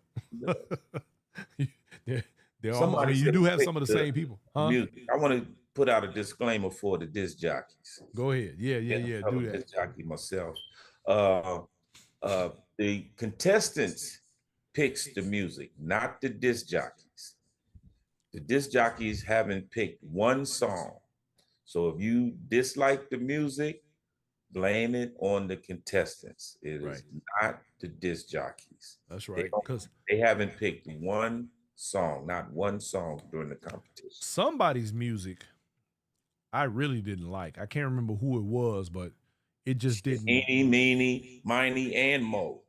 You do have some of the same people. Huh? I want to put out a disclaimer for the disc jockeys. Go ahead. Yeah. Do that. Disc jockey myself. The contestants picks the music, not the disc jockeys. The disc jockeys haven't picked one song. So if you dislike the music, blame it on the contestants. It is not the disc jockeys. That's right. Because they haven't picked one song, not one song during the competition. Somebody's music I really didn't like. I can't remember who it was, but it just didn't. Eeny, meeny, miny, and mo.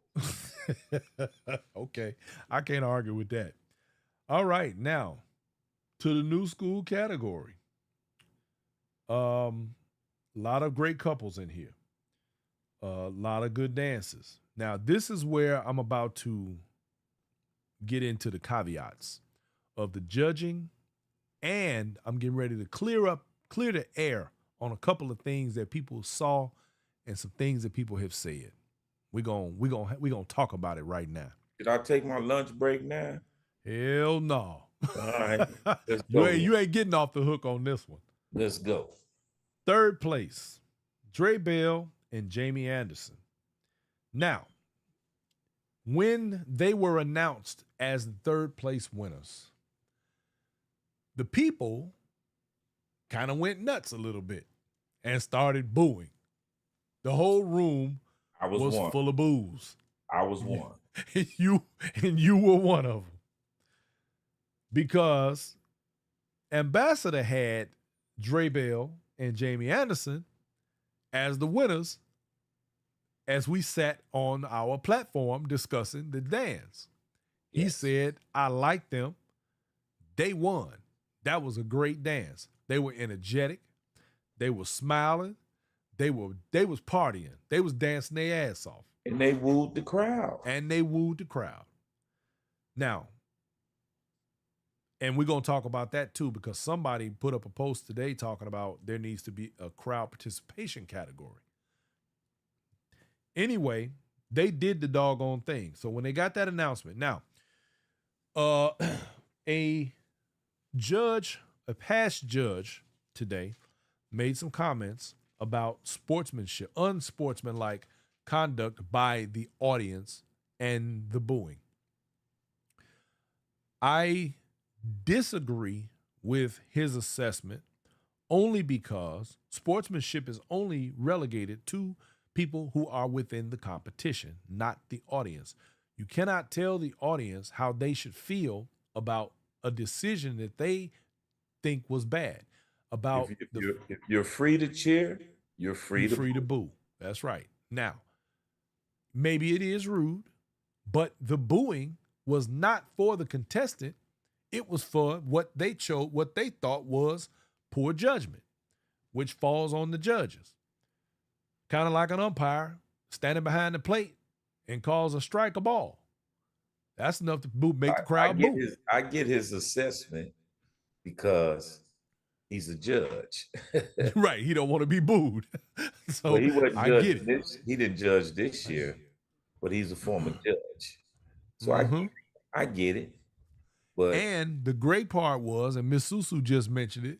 Okay. I can't argue with that. All right. Now, to the new school category. A lot of great couples in here. A lot of good dances. Now, this is where I'm about to get into the caveats of the judging, and I'm getting ready to clear the air on a couple of things that people saw and some things that people have said. We're gonna talk about it right now. Did I take my lunch break now? Hell no. All right. Let's go. You ain't getting off the hook on this one. Let's go. Third place, Dre Bell and Jamie Anderson. Now, when they were announced as the third place winners, the people kind of went nuts a little bit and started booing. The whole room was full of boos. I was one. And you were one of them. Because Ambassador had Dre Bell and Jamie Anderson as the winners as we sat on our platform discussing the dance. Yes. He said, I liked them. They won. That was a great dance. They were energetic. They were smiling. They was partying. They was dancing their ass off. And they wooed the crowd. Now, and we're going to talk about that too, because somebody put up a post today talking about there needs to be a crowd participation category. Anyway, they did the doggone thing. So when they got that announcement, now, a past judge today made some comments about sportsmanship, unsportsmanlike conduct by the audience and the booing. I disagree with his assessment only because sportsmanship is only relegated to people who are within the competition, not the audience. You cannot tell the audience how they should feel about a decision that they think was bad. About if you're free to cheer, you're free to boo. That's right. Now, maybe it is rude, but the booing was not for the contestant. It was for what they thought was poor judgment, which falls on the judges. Kind of like an umpire standing behind the plate and calls a strike a ball. That's enough to make the crowd boo. I get his assessment because he's a judge. Right. He don't want to be booed. So Well, he wasn't I get judging it. this. He didn't judge this year, but he's a former judge. So Mm-hmm. I get it. But And the great part was, and Miss Susu just mentioned it,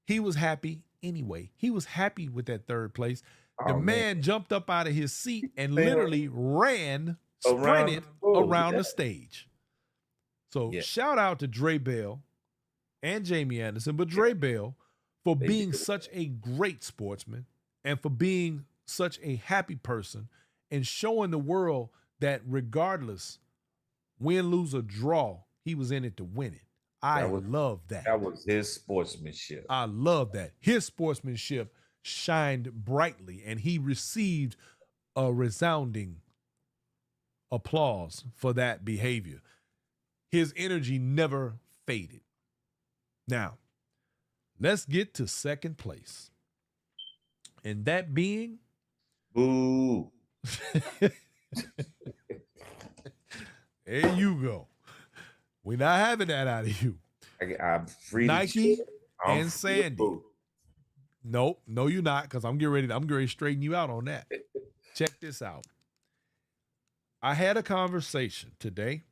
he was happy anyway. He was happy with that third place. The oh man, man jumped up out of his seat and man, literally ran, around sprinted the road, around yeah. the stage. So Yeah. shout out to Dre Bell and Jamie Anderson, but Dre Bell for They being did. such a great sportsman and for being such a happy person and showing the world that regardless, win, lose, or draw, he was in it to win it. I love that. That was his sportsmanship. I love that. His sportsmanship shined brightly and he received a resounding applause for that behavior. His energy never faded. Now, let's get to second place. And that being Boo. there you go. We're not having that out of you. I'm free Nike to and Sandy. Nope, no, you're not, because I'm getting ready to straighten you out on that. Check this out. I had a conversation today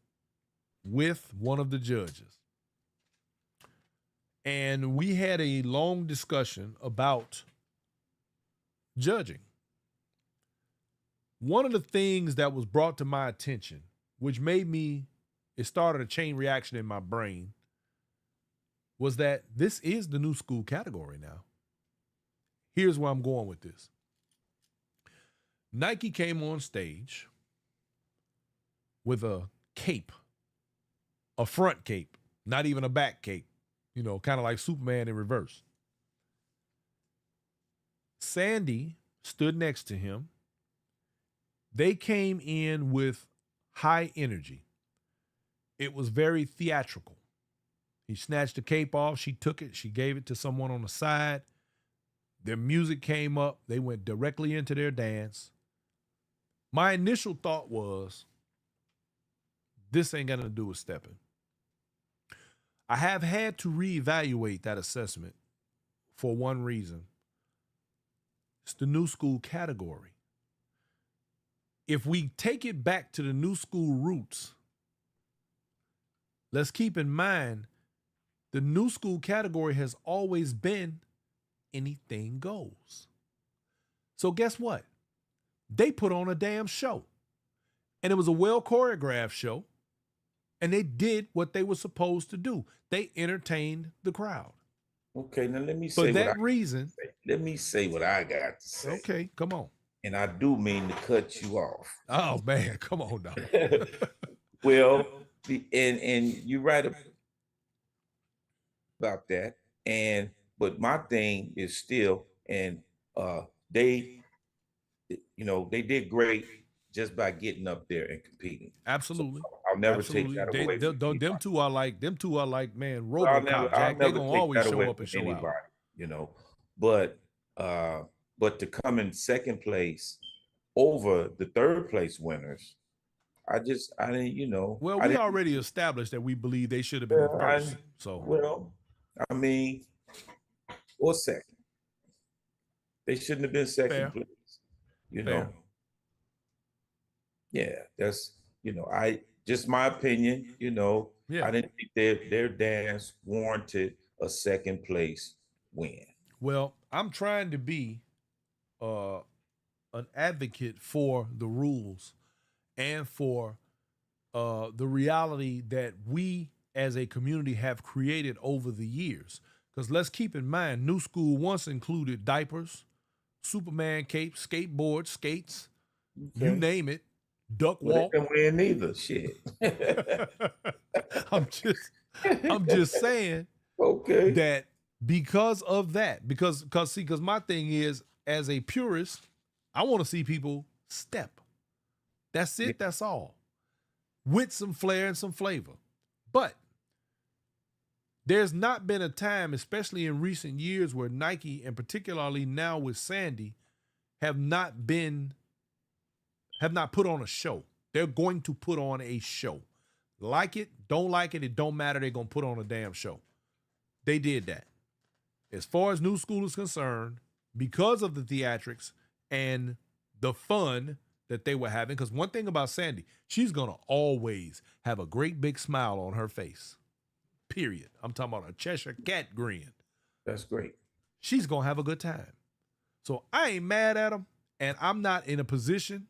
with one of the judges. And we had a long discussion about judging. One of the things that was brought to my attention, which it started a chain reaction in my brain, was that this is the new school category now. Here's where I'm going with this. Nike came on stage with a cape, a front cape, not even a back cape, kind of like Superman in reverse. Sandy stood next to him. They came in with high energy. It was very theatrical. He snatched the cape off. She took it. She gave it to someone on the side. Their music came up. They went directly into their dance. My initial thought was, this ain't got nothing to do with stepping. I have had to reevaluate that assessment for one reason. It's the new school category. If we take it back to the new school roots, let's keep in mind the new school category has always been anything goes. So guess what? They put on a damn show. And it was a well choreographed show. And they did what they were supposed to do. They entertained the crowd. Okay, now let me say For that reason. Let me say what I got to say. Okay, come on. And I do mean to cut you off. Oh man, come on now. Well, and you're right about that. But my thing is still, and they did great just by getting up there and competing. Absolutely. So I'll never take that away. Them two are like, man, RoboCop, Jack. They're gonna always show up and show anybody, out. But to come in second place over the third place winners, I didn't. Well, we already established that we believe they should have been first. Or second. They shouldn't have been second place. Yeah, that's just my opinion. I didn't think their dance warranted a second place win. Well, I'm trying to be an advocate for the rules and for the reality that we as a community have created over the years. Because let's keep in mind, new school once included diapers, Superman capes, skateboards, skates, you name it, duck walk. They didn't win either. Shit. I'm just saying that because of that, because my thing is, as a purist, I want to see people step. That's it. Yeah. That's all. With some flair and some flavor. But there's not been a time, especially in recent years, where Nike, and particularly now with Sandy, have not put on a show. They're going to put on a show. Like it, don't like it, it don't matter. They're going to put on a damn show. They did that. As far as new school is concerned, because of the theatrics, and the fun that they were having. Because one thing about Sandy, she's going to always have a great big smile on her face. Period. I'm talking about a Cheshire cat grin. That's great. She's going to have a good time. So I ain't mad at them, and I'm not in a position,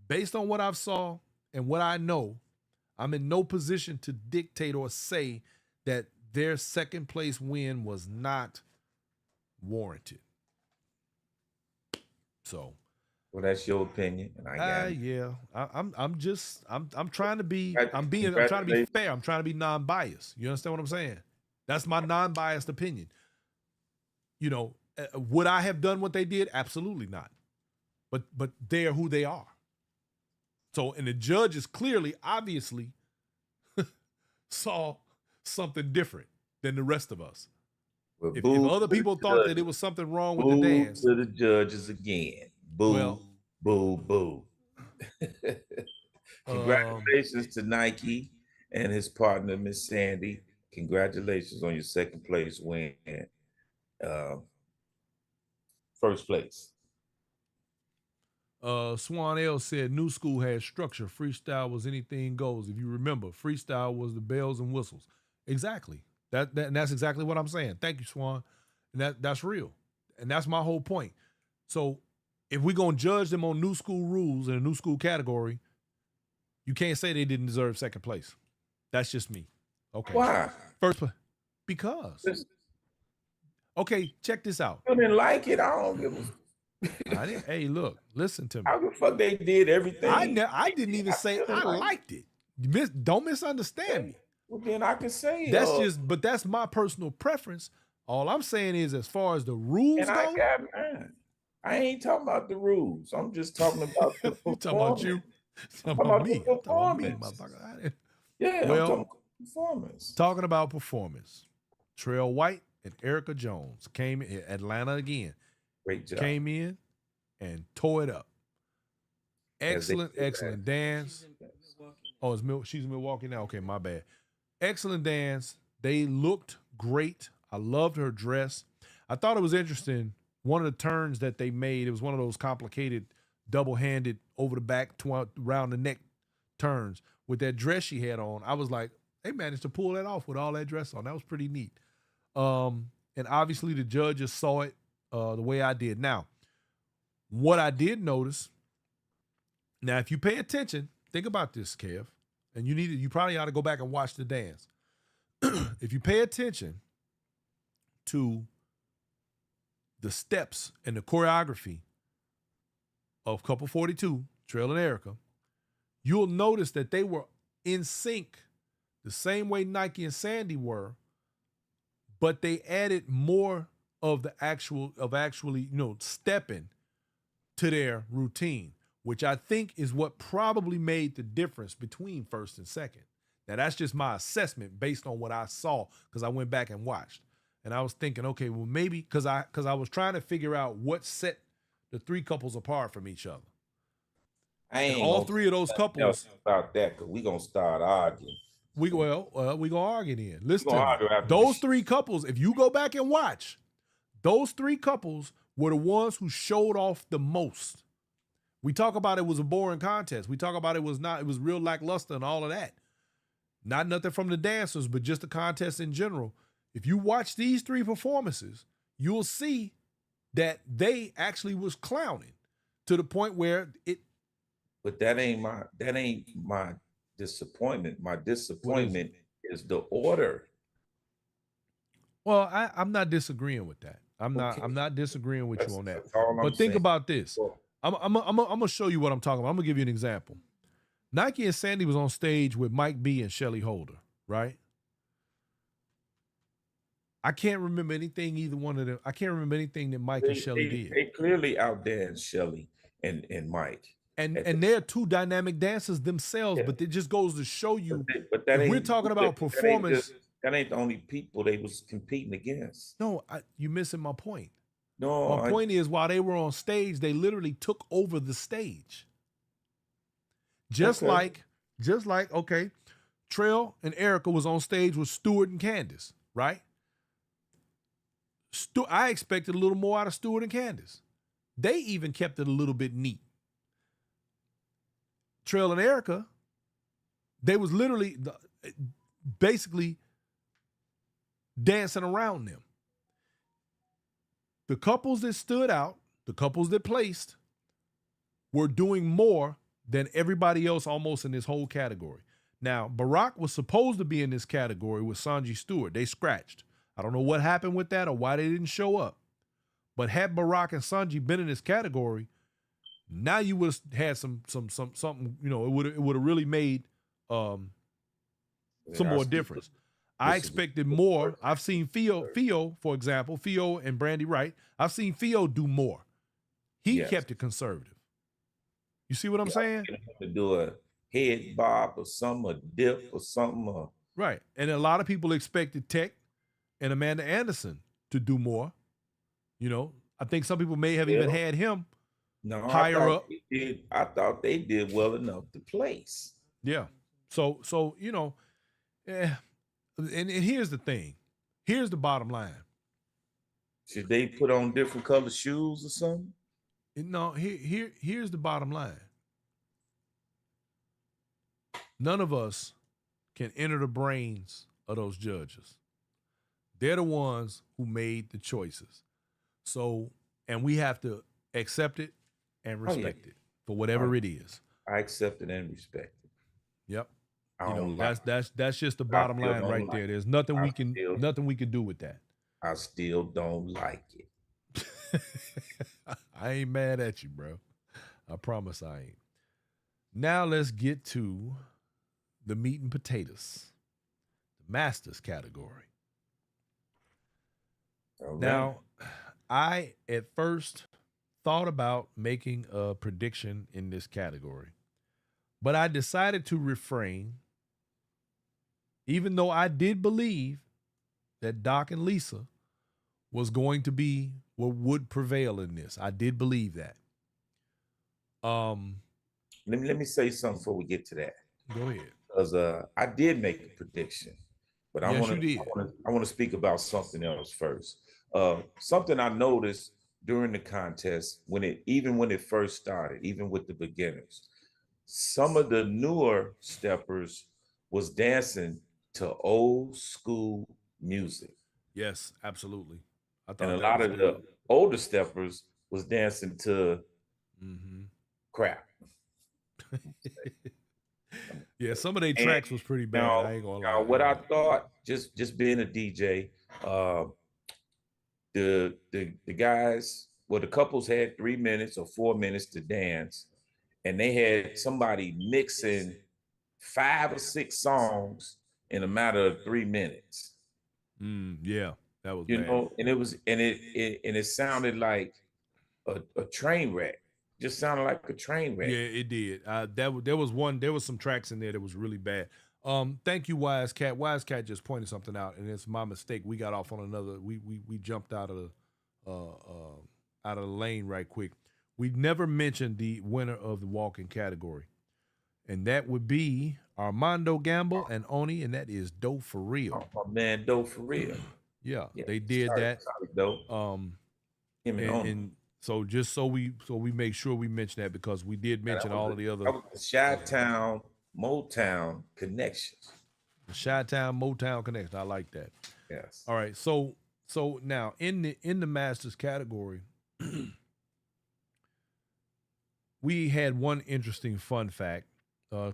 based on what I've saw and what I know, I'm in no position to dictate or say that their second place win was not warranted. So, well, that's your opinion, and I got it. Yeah, I'm trying to be I'm trying to be fair. I'm trying to be non-biased. You understand what I'm saying? That's my non-biased opinion. You know, would I have done what they did? Absolutely not. But they're who they are. So, and the judges clearly, obviously, saw something different than the rest of us. Well, if other people thought that it was something wrong with the dance, to the judges again. Boo, well, boo, boo. Congratulations to Nike and his partner, Miss Sandy. Congratulations on your second place win. First place. Swan L said New School had structure. Freestyle was anything goes. If you remember, freestyle was the bells and whistles. Exactly. And that's exactly what I'm saying. Thank you, Swan. And that's real. And that's my whole point. So if we're going to judge them on New School rules in a New School category, you can't say they didn't deserve second place. That's just me. Okay. Why? First place. Because. Okay, check this out. I didn't like it. I don't give a hey, look, listen to me. How the fuck they did everything? I didn't even say I liked it. Don't misunderstand me. Well, then I can say but that's my personal preference. All I'm saying is, as far as the rules go, I got mine. I ain't talking about the rules. I'm just talking about the performance. Talking about you. Talking about me. Yeah, well, I'm talking about performance. Talking about performance. Trail White and Erica Jones came in Atlanta again. Great job. Came in and tore it up. Excellent dance. Oh, she's in Milwaukee now. Okay, my bad. Excellent dance. They looked great. I loved her dress. I thought it was interesting. One of the turns that they made, it was one of those complicated, double-handed, over the back, around the neck turns. With that dress she had on, I was like, they managed to pull that off with all that dress on. That was pretty neat. And obviously the judges saw it the way I did. Now, what I did notice, now if you pay attention, think about this, Kev, and you probably ought to go back and watch the dance. If you pay attention to the steps and the choreography of couple 42, Trail and Erica, you'll notice that they were in sync the same way Nike and Sandy were, but they added more of the actually, stepping to their routine, which I think is what probably made the difference between first and second. Now, that's just my assessment based on what I saw, because I went back and watched. And I was thinking, okay, well, maybe because I was trying to figure out what set the three couples apart from each other. All three of those couples about that, because we're gonna start arguing. We're gonna argue then. Listen to me. Those three couples, if you go back and watch, those three couples were the ones who showed off the most. We talk about it was a boring contest. We talk about it was real lackluster and all of that. Not nothing from the dancers, but just the contest in general. If you watch these three performances, you'll see that they actually was clowning to the point where it. But that ain't my disappointment. My disappointment is the order. Well, I'm not disagreeing with that. I'm not disagreeing with you on that. But think about this. I'm gonna show you what I'm talking about. I'm gonna give you an example. Nike and Sandy was on stage with Mike B and Shelly Holder, right? I can't remember anything either one of them. I can't remember anything that Mike and Shelly did. They clearly outdanced Shelly and Mike. And they're two dynamic dancers themselves, but it just goes to show you. But that we're talking about performance. That ain't the only people they was competing against. No, you're missing my point. No, my point is, while they were on stage, they literally took over the stage. Just like, okay, Trail and Erica was on stage with Stuart and Candace, right? I expected a little more out of Stuart and Candace. They even kept it a little bit neat. Trail and Erica, they was literally basically dancing around them. The couples that stood out, the couples that placed, were doing more than everybody else almost in this whole category. Now, Barack was supposed to be in this category with Sanji Stewart. They scratched. I don't know what happened with that or why they didn't show up. But had Barack and Sanji been in this category, now you would have had something, you know, it would have really made some more difference. I expected more. I've seen Theo, for example, Theo and Brandy Wright. I've seen Theo do more. He kept it conservative. You see what I'm saying? To do a head bob or something, a dip or something. Right. And a lot of people expected Tech and Amanda Anderson to do more. You know, I think some people may have even had him higher up. I thought they did well enough to place. Yeah. So you know, and here's the thing. Here's the bottom line. Should they put on different color shoes or something? No, here's the bottom line. None of us can enter the brains of those judges. They're the ones who made the choices. So, and we have to accept it and respect it for whatever it is. I accept it and respect it. Yep. That's just the bottom line right there. There's nothing we can do with that. I still don't like it. I ain't mad at you, bro. I promise I ain't. Now let's get to the meat and potatoes, the Masters category. Right. Now, I at first thought about making a prediction in this category, but I decided to refrain, even though I did believe that Doc and Lisa was going to be what would prevail in this. I did believe that. Let me say something before we get to that. Go ahead. Because I did make a prediction, but I want to speak about something else first. Something I noticed during the contest when it first started, even with the beginners, some of the newer steppers was dancing to old school music. Yes, absolutely. And a lot of the older steppers was dancing to crap. Yeah, some of their tracks was pretty bad. I ain't gonna lie. What I thought, just being a DJ, the guys, the couples had 3 minutes or 4 minutes to dance, and they had somebody mixing 5 or 6 songs in a matter of 3 minutes. Yeah, that was you bad. know, and it sounded like a train wreck. Just sounded like a train wreck. Yeah, it did. There was some tracks in there that was really bad. Thank you, Wise Cat. Wise Cat just pointed something out, and it's my mistake. We got off on another. We jumped out of the lane right quick. We never mentioned the winner of the walking category, and that would be Armando Gamble and Oni, and that is Doe for Real. Oh, my man, Doe for Real. Yeah, they did that. Sorry, Doe. And so just so we make sure we mention that, because we did mention all of the other. That was the Chi-Town Motown connections. The Chi-Town Motown connection. I like that. Yes. All right. So now in the Masters category, we had one interesting fun fact.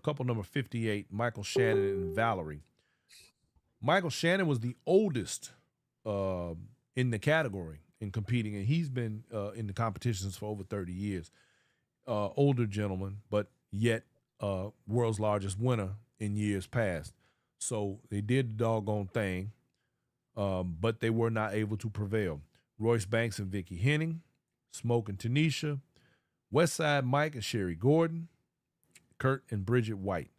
Couple number 58, Michael Shannon and Valerie. Michael Shannon was the oldest in the category in competing, and he's been in the competitions for over 30 years. Older gentleman, but yet world's largest winner in years past. So they did the doggone thing, but they were not able to prevail. Royce Banks and Vicky Henning, Smoke and Tanisha, Westside Mike and Sherry Gordon, Kurt and Bridget White.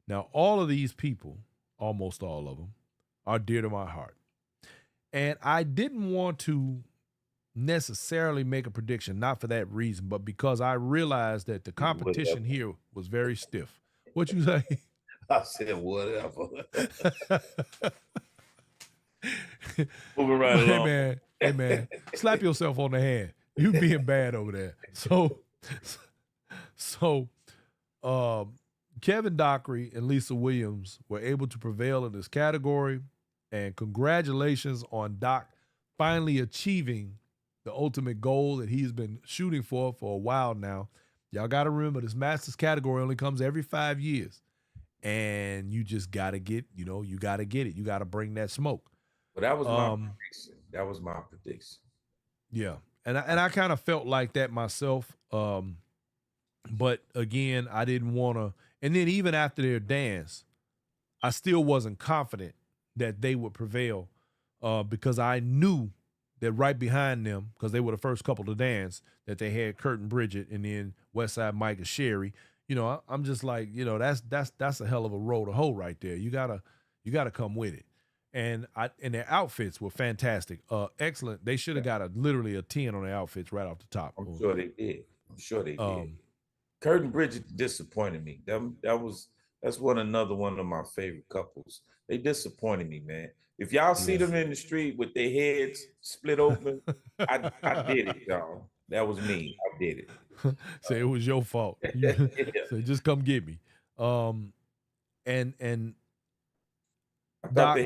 Now, all of these people, almost all of them, are dear to my heart. And I didn't want to necessarily make a prediction, not for that reason, but because I realized that the competition here was very stiff. What you say? I said whatever. Moving right along. Hey man, slap yourself on the hand. You being bad over there. So Kevin Dockery and Lisa Williams were able to prevail in this category, and congratulations on Doc finally achieving the ultimate goal that he's been shooting for a while now. Y'all got to remember, this Masters category only comes every 5 years, and you just got to get, you got to get it. You got to bring that smoke. But that was my prediction. That was my prediction. Yeah, and I kind of felt like that myself. But again, I didn't want to. And then even after their dance, I still wasn't confident that they would prevail because I knew that right behind them, because they were the first couple to dance, that they had Kurt and Bridget, and then Westside Mike and Sherry. I'm just like, that's a hell of a row to hoe right there. You gotta come with it. And their outfits were fantastic, excellent. They should have got literally a 10 on their outfits right off the top. I'm sure they did. Kurt and Bridget disappointed me. That's another one of my favorite couples. They disappointed me, man. If y'all see them in the street with their heads split open, I did it, y'all. That was me. I did it. So it was your fault. So just come get me. And I thought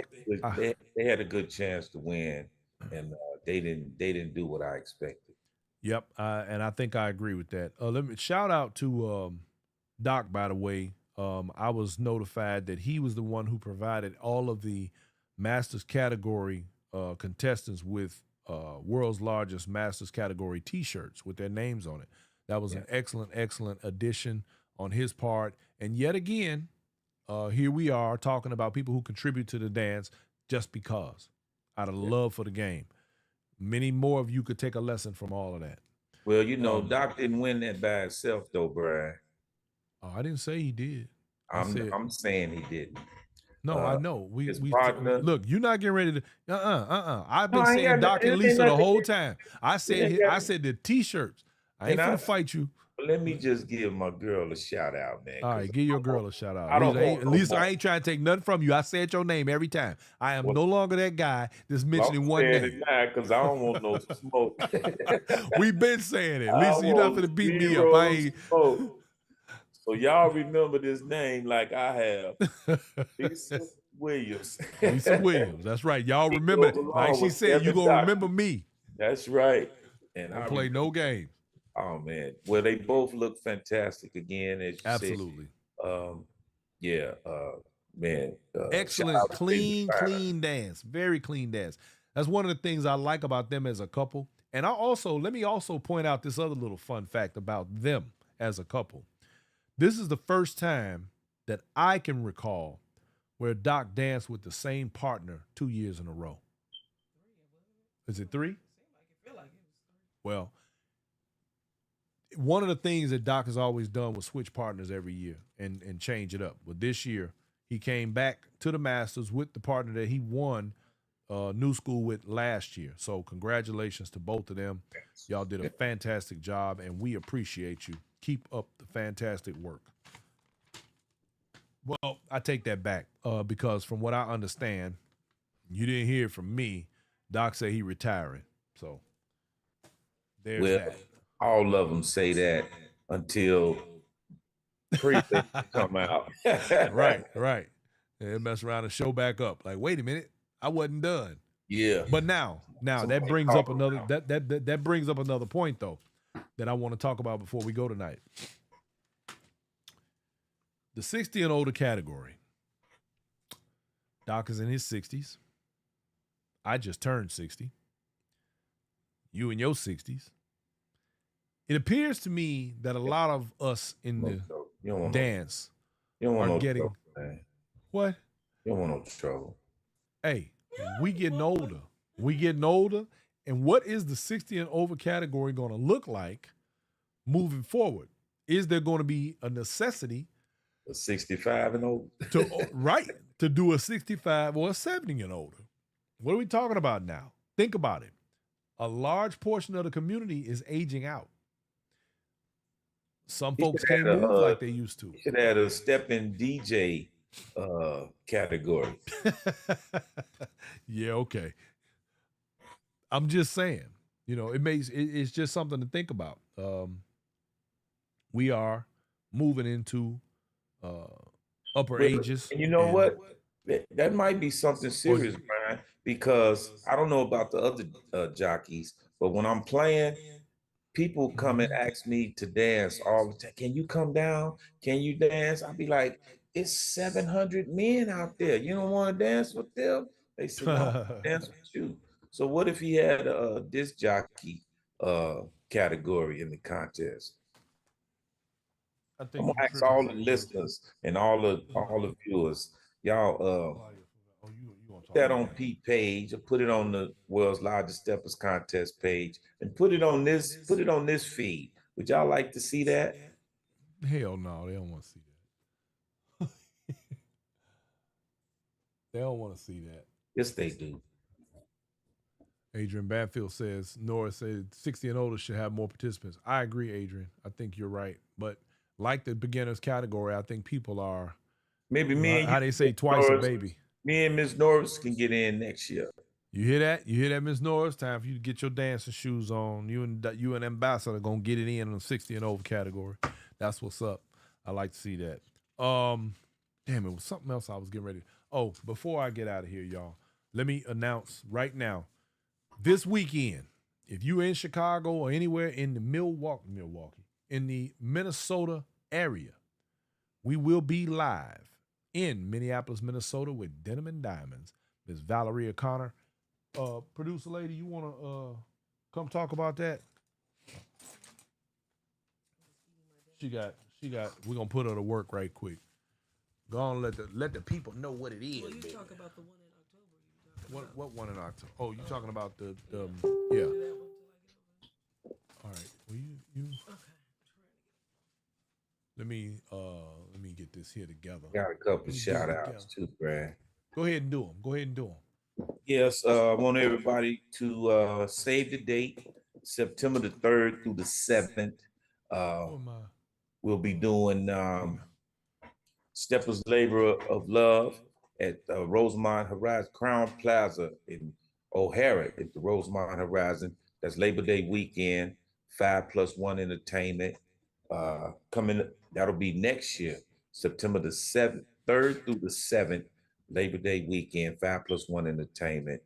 they had a good chance to win, and they didn't do what I expected. Yep, and I think I agree with that. Let me shout out to Doc, by the way. I was notified that he was the one who provided all of the Masters category contestants with world's largest Masters category T-shirts with their names on it. That was an excellent, excellent addition on his part. And yet again, here we are talking about people who contribute to the dance just because, out of love for the game. Many more of you could take a lesson from all of that. Well, Doc didn't win that by himself, though, Brian. Oh, I didn't say he did. I'm saying he didn't. No, I know. We partner, look. You're not getting ready to. I've been saying Doc and Lisa the whole time. I said the T-shirts. I ain't gonna fight you. Let me just give my girl a shout out, man. All right, give your girl a shout out. Lisa, I ain't trying to take nothing from you. I said your name every time. I am no longer that guy that's mentioning one name. Because I don't want no smoke. We've been saying it. Lisa, you're not gonna beat me up. I ain't. So y'all remember this name like I have. Lisa Williams. Lisa Williams. That's right. Y'all remember it. Like she said, you're going to remember me. That's right. And I play no games. Oh, man. Well, they both look fantastic again, as you absolutely said. Man. Excellent, clean dance. Very clean dance. That's one of the things I like about them as a couple. And let me also point out this other little fun fact about them as a couple. This is the first time that I can recall where Doc danced with the same partner 2 years in a row. Is it 3? Well, one of the things that Doc has always done was switch partners every year and change it up. But this year, he came back to the Masters with the partner that he won New School with last year. So congratulations to both of them. Y'all did a fantastic job, and we appreciate you. Keep up the fantastic work. Well, I take that back because from what I understand, you didn't hear it from me. Doc said he retiring. So there's that. All of them say that until prefix come out. Right. They mess around and show back up. Like, wait a minute, I wasn't done. Yeah. But now that brings up another that brings up another point though that I want to talk about before we go tonight. The 60 and older category. Doc is in his 60s. I just turned 60. You in your 60s. It appears to me that a lot of us in the dance are getting trouble, man. What? You don't want no trouble. Hey, we getting older. And what is the 60 and over category going to look like moving forward? Is there going to be a necessity a 65 and older to do a 65 or a 70 and older? What are we talking about now? Think about it. A large portion of the community is aging out. Some folks can't move like they used to. You should add a step-in DJ category. Yeah, okay. I'm just saying. You know, it's just something to think about. We are moving into uh, upper Well, ages, and you know and what? That might be something oh, serious, Brian, because I don't know about the other jockeys, but when I'm playing, people come and mhm. ask me to dance all the time. Can you come down? Can you dance? I'll be like, it's 700 men out there. You don't want to dance with them? They say, no, I want to dance with you. So what if he had a disc jockey uh, category in the contest? I I'm think gonna you ask tripping, all the Claudia. listeners and all the viewers, y'all Claudia, oh, you want to put talk that to on Claudia? Pete page or put it on the world's largest steppers contest page and put it on this feed. Would y'all like to see that? Hell no, they don't want to see that. They don't want to see that. Yes, they do. Adrian Banfield says Norris said 60 and older should have more participants. I agree, Adrian. I think you're right. But like the beginners category, I think people are, Maybe you know, me and you, how they say Miss twice a Norris, baby. me and Miss Norris can get in next year. You hear that? You hear that, Miss Norris? Time for you to get your dancing shoes on. You and Ambassador gonna get it in the 60 and over category. That's what's up. I like to see that. Damn, it was something else I was getting ready. Oh, before I get out of here, y'all, let me announce right now. This weekend, if you're in Chicago or anywhere in the Milwaukee, in the Minnesota area, we will be live in Minneapolis, Minnesota with Denim and Diamonds. Miss Valeria Connor. Producer lady, you wanna come talk about that? She got we're gonna put her to work right quick. Go on, let the people know what it is. Well, you baby. talk about the one in October. You talking What about. what one in October? Oh, you talking about the Yeah. yeah. Do that one till I get over. All right. Well you Okay. let me get this here together. Got a couple Let me get shout it together. outs too, Brad. Go ahead and do them. Go ahead and do them. Yes, I want everybody to save the date, September the 3rd through the 7th. Uh, Who am I? we'll be doing Steppers Labor of Love at Rosemont Horizon Crown Plaza in O'Hara at the Rosemont Horizon. That's Labor Day weekend, 5+1 entertainment. Coming, that'll be next year, September the 7th, 3rd through the 7th, Labor Day weekend, 5+1 entertainment.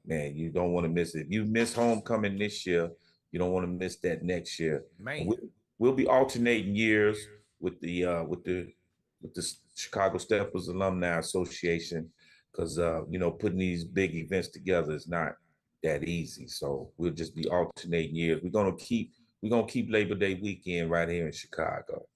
Man, you don't want to miss it. If you miss homecoming this year, you don't want to miss that next year. And Man. we'll be alternating years with the Chicago Steppers Alumni Association, because putting these big events together is not that easy. So we'll just be alternating years. We're gonna keep Labor Day weekend right here in Chicago.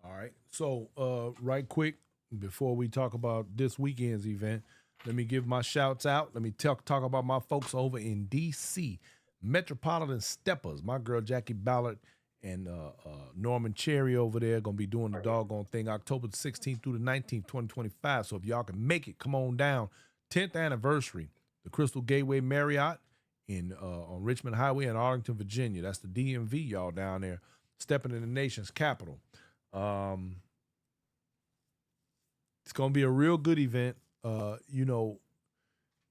All right. So, right quick, before we talk about this weekend's event, let me give my shouts out. Let me talk about my folks over in D.C. Metropolitan Steppers. My girl Jackie Ballard and Norman Cherry over there gonna be doing the doggone thing October 16th through the 19th, 2025. So if y'all can make it, come on down. 10th anniversary, the Crystal Gateway Marriott in on Richmond Highway in Arlington, Virginia. That's the DMV, y'all down there, stepping in the nation's capital. It's gonna be a real good event.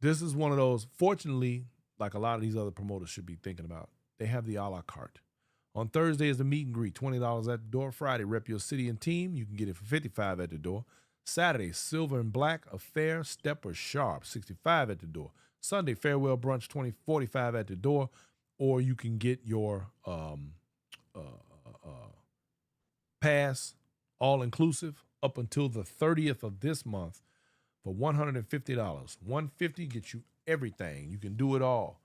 This is one of those. Fortunately, like a lot of these other promoters should be thinking about, they have the a la carte. On Thursday is the meet and greet, $20 at the door. Friday, rep your city and team. You can get it for $55 at the door. Saturday, silver and black, affair, step or sharp, $65 at the door. Sunday, farewell brunch, $45 at the door. Or you can get your pass, all inclusive, up until the 30th of this month for $150. $150 gets you everything. You can do it all.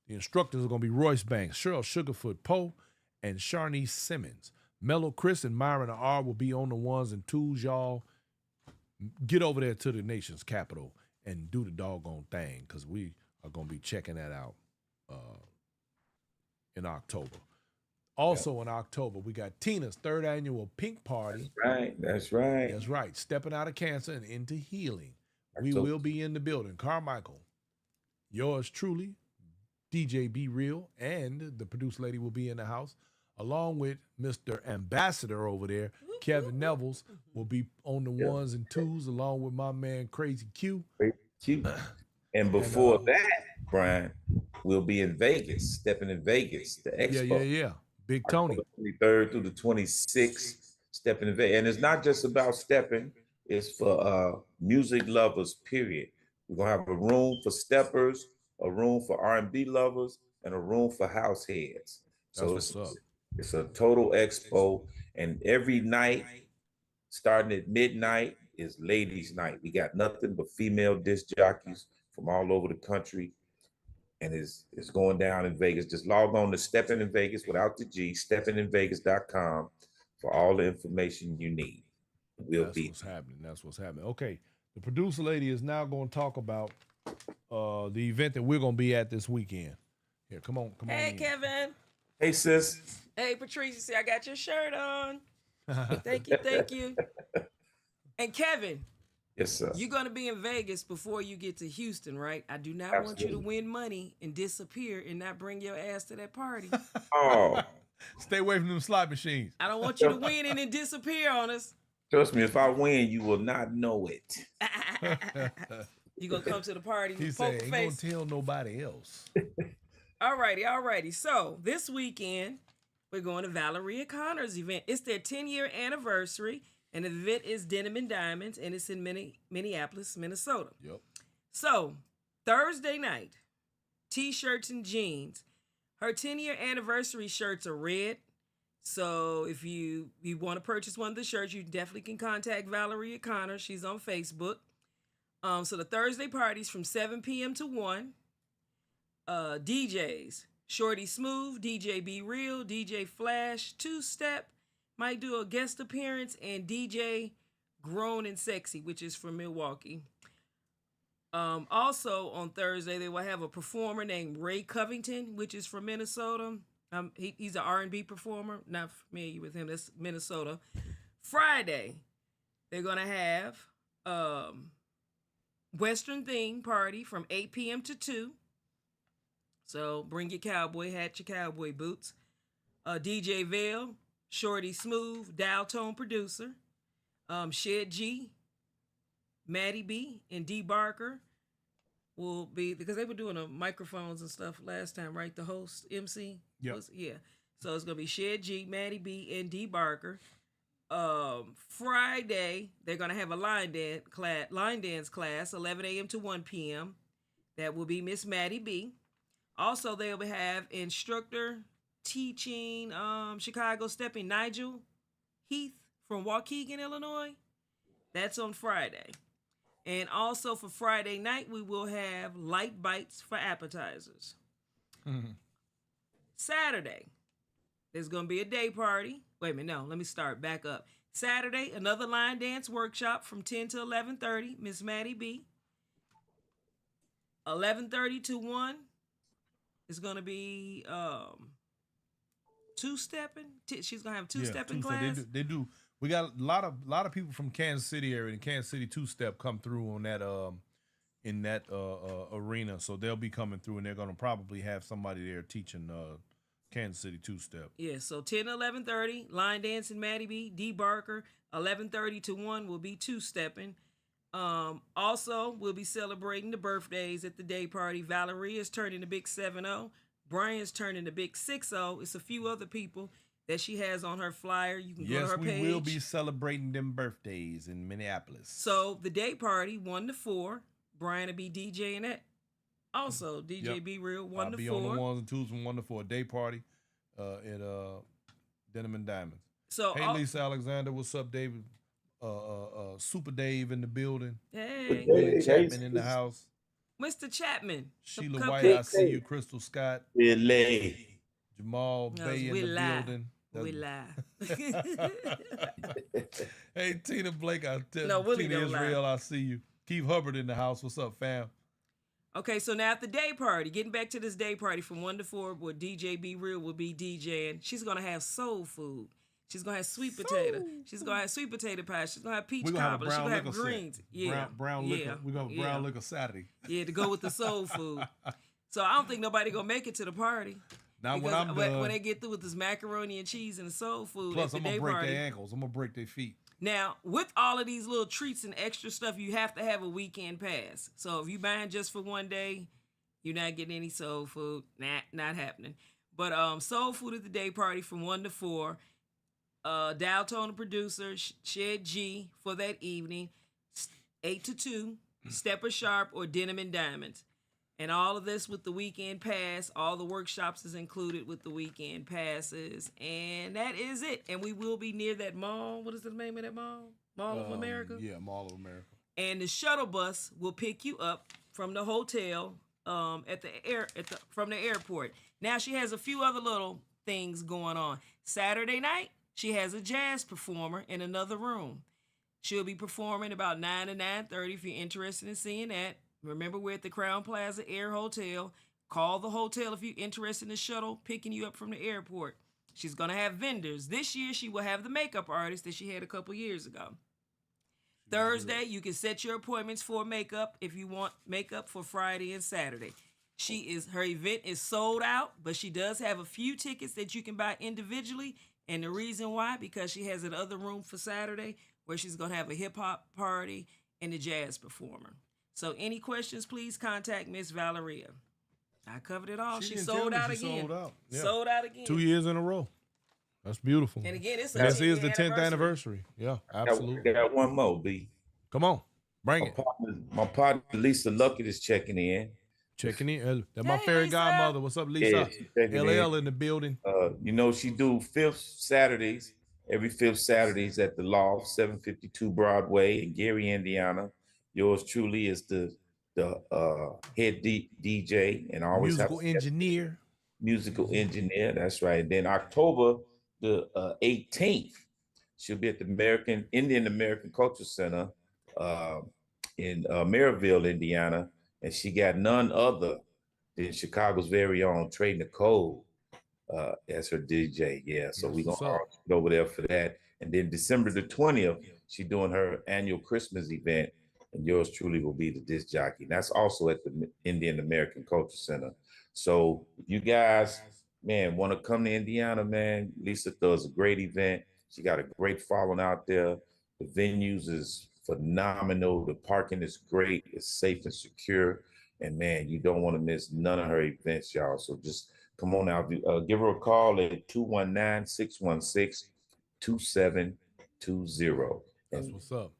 The instructors are going to be Royce Banks, Cheryl Sugarfoot Poe, and Sharnice Simmons. Mello Chris and Myron R will be on the ones and twos, y'all. Get over there to the nation's capital and do the doggone thing, because we are going to be checking that out in October. Also in October, we got Tina's 3rd annual Pink Party. That's right. That's right. Stepping out of cancer and into healing. We October. will be in the building. Carmichael, yours truly, DJ Be Real, and the producer lady will be in the house, along with Mr. Ambassador over there. Kevin Nevels will be on the ones and twos, along with my man Crazy Q. Cute. And before that, Brian, we'll be in Vegas, stepping in Vegas, the expo. Yeah. Big Tony. October 23rd through the 26th, stepping in Vegas. And it's not just about stepping, it's for music lovers, period. We're gonna have a room for steppers, a room for R&B lovers, and a room for house heads. So That's what's up. it's a total expo, and every night, starting at midnight, is ladies' night. We got nothing but female disc jockeys from all over the country, and it's going down in Vegas. Just log on to Stepping in Vegas without the G, steppinginvegas.com for all the information you need. That's what's happening. That's what's happening. Okay, the producer lady is now going to talk about the event that we're going to be at this weekend. Here, come on. Hey, in. Kevin. Hey, sis. Hey, Patrice. You see, I got your shirt on. Thank you. And Kevin. Yes, sir. You're going to be in Vegas before you get to Houston, right? I do not want you to win money and disappear and not bring your ass to that party. Oh. Stay away from them slot machines. I don't want you to win and then disappear on us. Trust me, if I win, you will not know it. You going to come to the party He and said, poker ain't face? going to tell nobody else. Alrighty. So this weekend, we're going to Valeria Connor's event. It's their 10-year anniversary, and the event is Denim and Diamonds, and it's in Minneapolis, Minnesota. Yep. So Thursday night, t-shirts and jeans. Her 10-year anniversary shirts are red. So if you want to purchase one of the shirts, you definitely can contact Valeria Connor. She's on Facebook. So the Thursday party's from 7 p.m. to 1. DJs, Shorty Smooth, DJ Be Real, DJ Flash, Two Step, might do a guest appearance, and DJ Grown and Sexy, which is from Milwaukee. Also on Thursday, they will have a performer named Ray Covington, which is from Minnesota. He's an R&B performer. Not familiar with him. That's Minnesota. Friday, they're going to have Western Theme Party from 8 p.m. to 2. So bring your cowboy hat, your cowboy boots. DJ Vale, Shorty Smooth, Dial Tone Producer. Shed G, Maddie B, and D Barker will be, because they were doing the microphones and stuff last time, right? The host, MC? Yep. Yeah. So it's going to be Shed G, Maddie B, and D Barker. Friday, they're going to have a line dance class, 11 a.m. to 1 p.m. That will be Miss Maddie B. Also, they will have instructor teaching Chicago stepping Nigel Heath from Waukegan, Illinois. That's on Friday. And also for Friday night, we will have light bites for appetizers. Mm-hmm. Saturday, there's going to be a day party. Wait a minute, no, let me start back up. Saturday, another line dance workshop from 10 to 11:30, Miss Maddie B. 11:30 to 1 is going to be two-stepping. She's going to have two-stepping class. They do. We got a lot of people from Kansas City area and Kansas City two-step come through on that in that arena. So they'll be coming through, and they're going to probably have somebody there teaching Kansas City two-step. Yeah, so 10 to 11:30, line dancing Maddie B, D Barker. 11:30 to 1 will be two-stepping. Also, we'll be celebrating the birthdays at the day party. Valeria's turning the big 7-0. Brian's turning the big 6-0. It's a few other people that she has on her flyer. You can go to her page. Yes, we will be celebrating them birthdays in Minneapolis. So the day party, 1 to 4. Brian will be DJing that. Also, DJ Be Real, 1 to 4. I'll be on the ones and twos from 1 to 4. Day party at Denim and Diamonds. So, hey, Lisa Alexander, what's up, David? Super Dave in the building. Hey. Willie Chapman in the house. Mr. Chapman. Sheila White, I see you. Crystal Scott. Billy. Jamal Bay in the building. We lie. Hey, Tina Blake, Tina don't Israel, lie. I see you. Keith Hubbard in the house. What's up, fam? Okay, so now at the day party, getting back to this day party from 1 to 4, where DJ Be Real will be DJing. She's going to have soul food. She's going to have sweet potato. She's going to have sweet potato pie. She's going to have peach cobbler. She's going to have greens. Yeah. Brown liquor. We're going to have brown liquor Saturday. Yeah, to go with the soul food. So I don't think nobody going to make it to the party. Now, when I'm done, when they get through with this macaroni and cheese and the soul food, plus I'm going to break party, their ankles. I'm going to break their feet. Now, with all of these little treats and extra stuff, you have to have a weekend pass. So if you buying just for one day, You're not getting any soul food. Nah, not happening. But soul food at the day party from 1 to 4. Dow Toner producer Shed G for that evening. 8 to 2. Stepper Sharp or Denim and Diamonds. And all of this with the weekend pass. All the workshops is included with the weekend passes. And that is it. And we will be near that mall. What is the name of that mall? Mall of America? Yeah, Mall of America. And the shuttle bus will pick you up from the hotel from the airport. Now she has a few other little things going on. Saturday night, she has a jazz performer in another room. She'll be performing about 9 to 9:30 if you're interested in seeing that. Remember, we're at the Crown Plaza Air Hotel. Call the hotel if you're interested in the shuttle picking you up from the airport. She's going to have vendors. This year, she will have the makeup artist that she had a couple years ago. Thursday, you can set your appointments for makeup if you want makeup for Friday and Saturday. Her event is sold out, but she does have a few tickets that you can buy individually. And the reason why, because she has another room for Saturday where she's going to have a hip-hop party and a jazz performer. So any questions, please contact Miss Valeria. I covered it all. She sold out again. Sold out. Yeah. Sold out again. 2 years in a row. That's beautiful. And again, this is the 10th anniversary. Yeah, absolutely. I got one more, B. Come on. Bring it. My partner, Lisa Luckett, is checking in. Checking in. That's my fairy Lisa. godmother. What's up, Lisa? Yeah, LL in the building. She do every fifth Saturdays at the Loft, 752 Broadway in Gary, Indiana. Yours truly is the head DJ and always musical engineer. That's right. Then October the 18th, she'll be at the Indian American Culture Center in Maryville, Indiana, and she got none other than Chicago's very own Trey Nicole as her DJ. Yeah, so we're gonna go over there for that. And then December the 20th, she's doing her annual Christmas event, and yours truly will be the disc jockey. And that's also at the Indian American Culture Center. So if you guys, man, want to come to Indiana, man, Lisa does a great event. She got a great following out there. The venues is phenomenal. The parking is great. It's safe and secure. And man, you don't want to miss none of her events, y'all. So just come on out. Give her a call at 219-616-2720. That's what's up.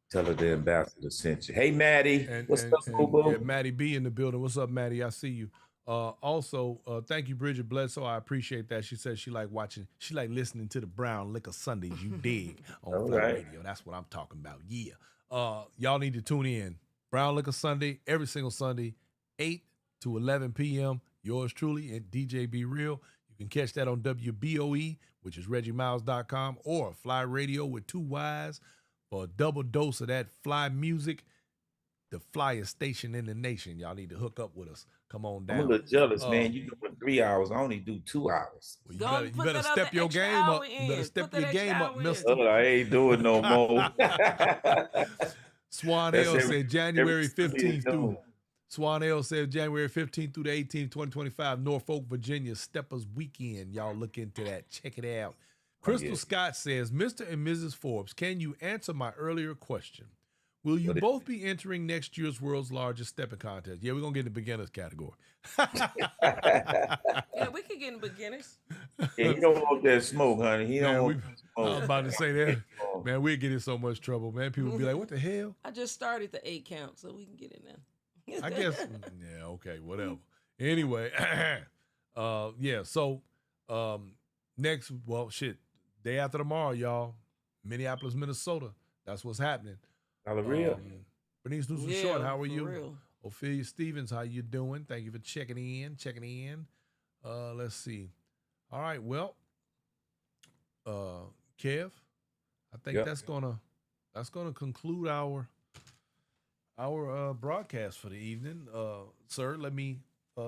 Tell her the ambassador sent you. Hey, Maddie. What's up, Boo? Yeah, Maddie B in the building. What's up, Maddie? I see you. Also, thank you, Bridget Bledsoe. I appreciate that. She says she like listening to the Brown Liquor Sundays. You dig on Fly Radio. That's what I'm talking about. Yeah. Y'all need to tune in. Brown Liquor Sunday, every single Sunday, 8 to 11 p.m. Yours truly and DJ Be Real. You can catch that on WBOE, which is ReggieMiles.com, or Fly Radio with 2 Y's for a double dose of that fly music. The flyest station in the nation. Y'all need to hook up with us. Come on down. I'm a little jealous, man. You doing 3 hours. I only do 2 hours. Well, you better step your game up. You better step your game up, mister. I ain't doing no more. Swan L said January 15th through. Swan L said January 15th through the 18th, 2025, Norfolk, Virginia, Steppers Weekend. Y'all look into that. Check it out. Crystal Scott says, Mr. and Mrs. Forbes, can you answer my earlier question? Will you both be entering next year's world's largest stepping contest? Yeah, we're going to get in the beginners category. Yeah, we can get in beginners. Yeah, he don't want that smoke, honey. He don't want I was about to say that. Man, we'd get in so much trouble, man. People would be like, what the hell? I just started the 8 count, so we can get in there. I guess, yeah, okay, whatever. Anyway, so next, day after tomorrow, y'all, Minneapolis, Minnesota. That's what's happening. Hallelujah. Bernice Newsom Short, how are you? Real. Ophelia Stevens, how you doing? Thank you for checking in. Let's see. All right, well, Kev, I think that's gonna conclude our broadcast for the evening. Sir, let me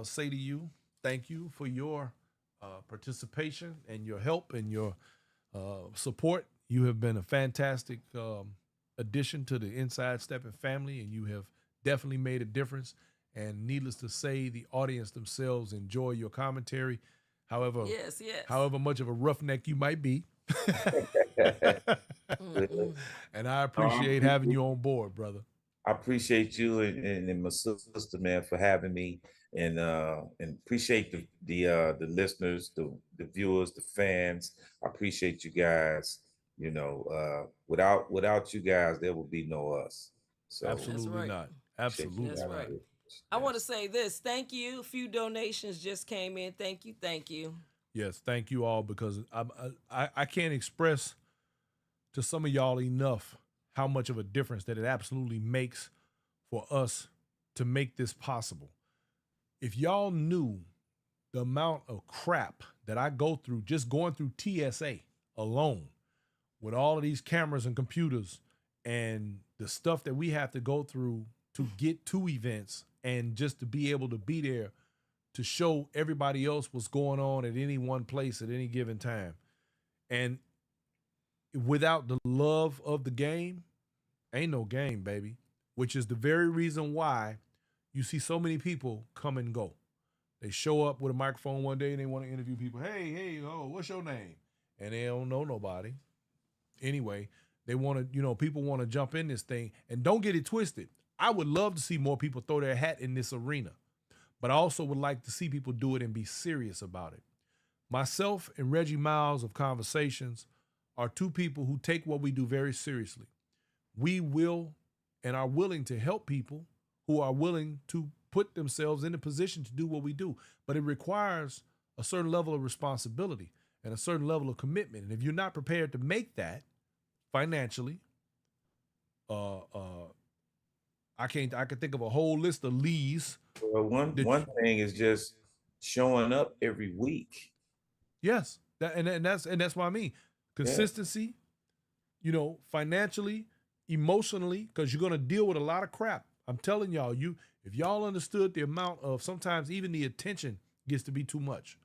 say to you, thank you for your participation and your help and your support. You have been a fantastic addition to the Inside Stepping family, and you have definitely made a difference. And needless to say, the audience themselves enjoy your commentary. However much of a roughneck you might be. And I appreciate having you on board, brother. I appreciate you and my sister, man, for having me. and appreciate the listeners, the viewers, the fans. I appreciate you guys. You know, without you guys, there would be no us. So That's Absolutely right. not. appreciate you That's Absolutely guys. not. right. I want to Yes. say this. Thank you. A few donations just came in. Thank you. Thank you. Yes, thank you all because I can't express to some of y'all enough how much of a difference that it absolutely makes for us to make this possible. If y'all knew the amount of crap that I go through just going through TSA alone with all of these cameras and computers and the stuff that we have to go through to get to events and just to be able to be there to show everybody else what's going on at any one place at any given time. And without the love of the game, ain't no game, baby, which is the very reason why you see so many people come and go. They show up with a microphone one day and they want to interview people. Hey, oh, what's your name? And they don't know nobody. Anyway, they want to, people want to jump in this thing. And don't get it twisted. I would love to see more people throw their hat in this arena, but I also would like to see people do it and be serious about it. Myself and Reggie Miles of Conversations are two people who take what we do very seriously. We will and are willing to help people who are willing to put themselves in a position to do what we do. But it requires a certain level of responsibility and a certain level of commitment. And if you're not prepared to make that financially, I can think of a whole list of lees. Well, one thing is just showing up every week. Yes, that's what I mean. Consistency, financially, emotionally, because you're gonna deal with a lot of crap. I'm telling y'all, if y'all understood the amount of sometimes even the attention gets to be too much.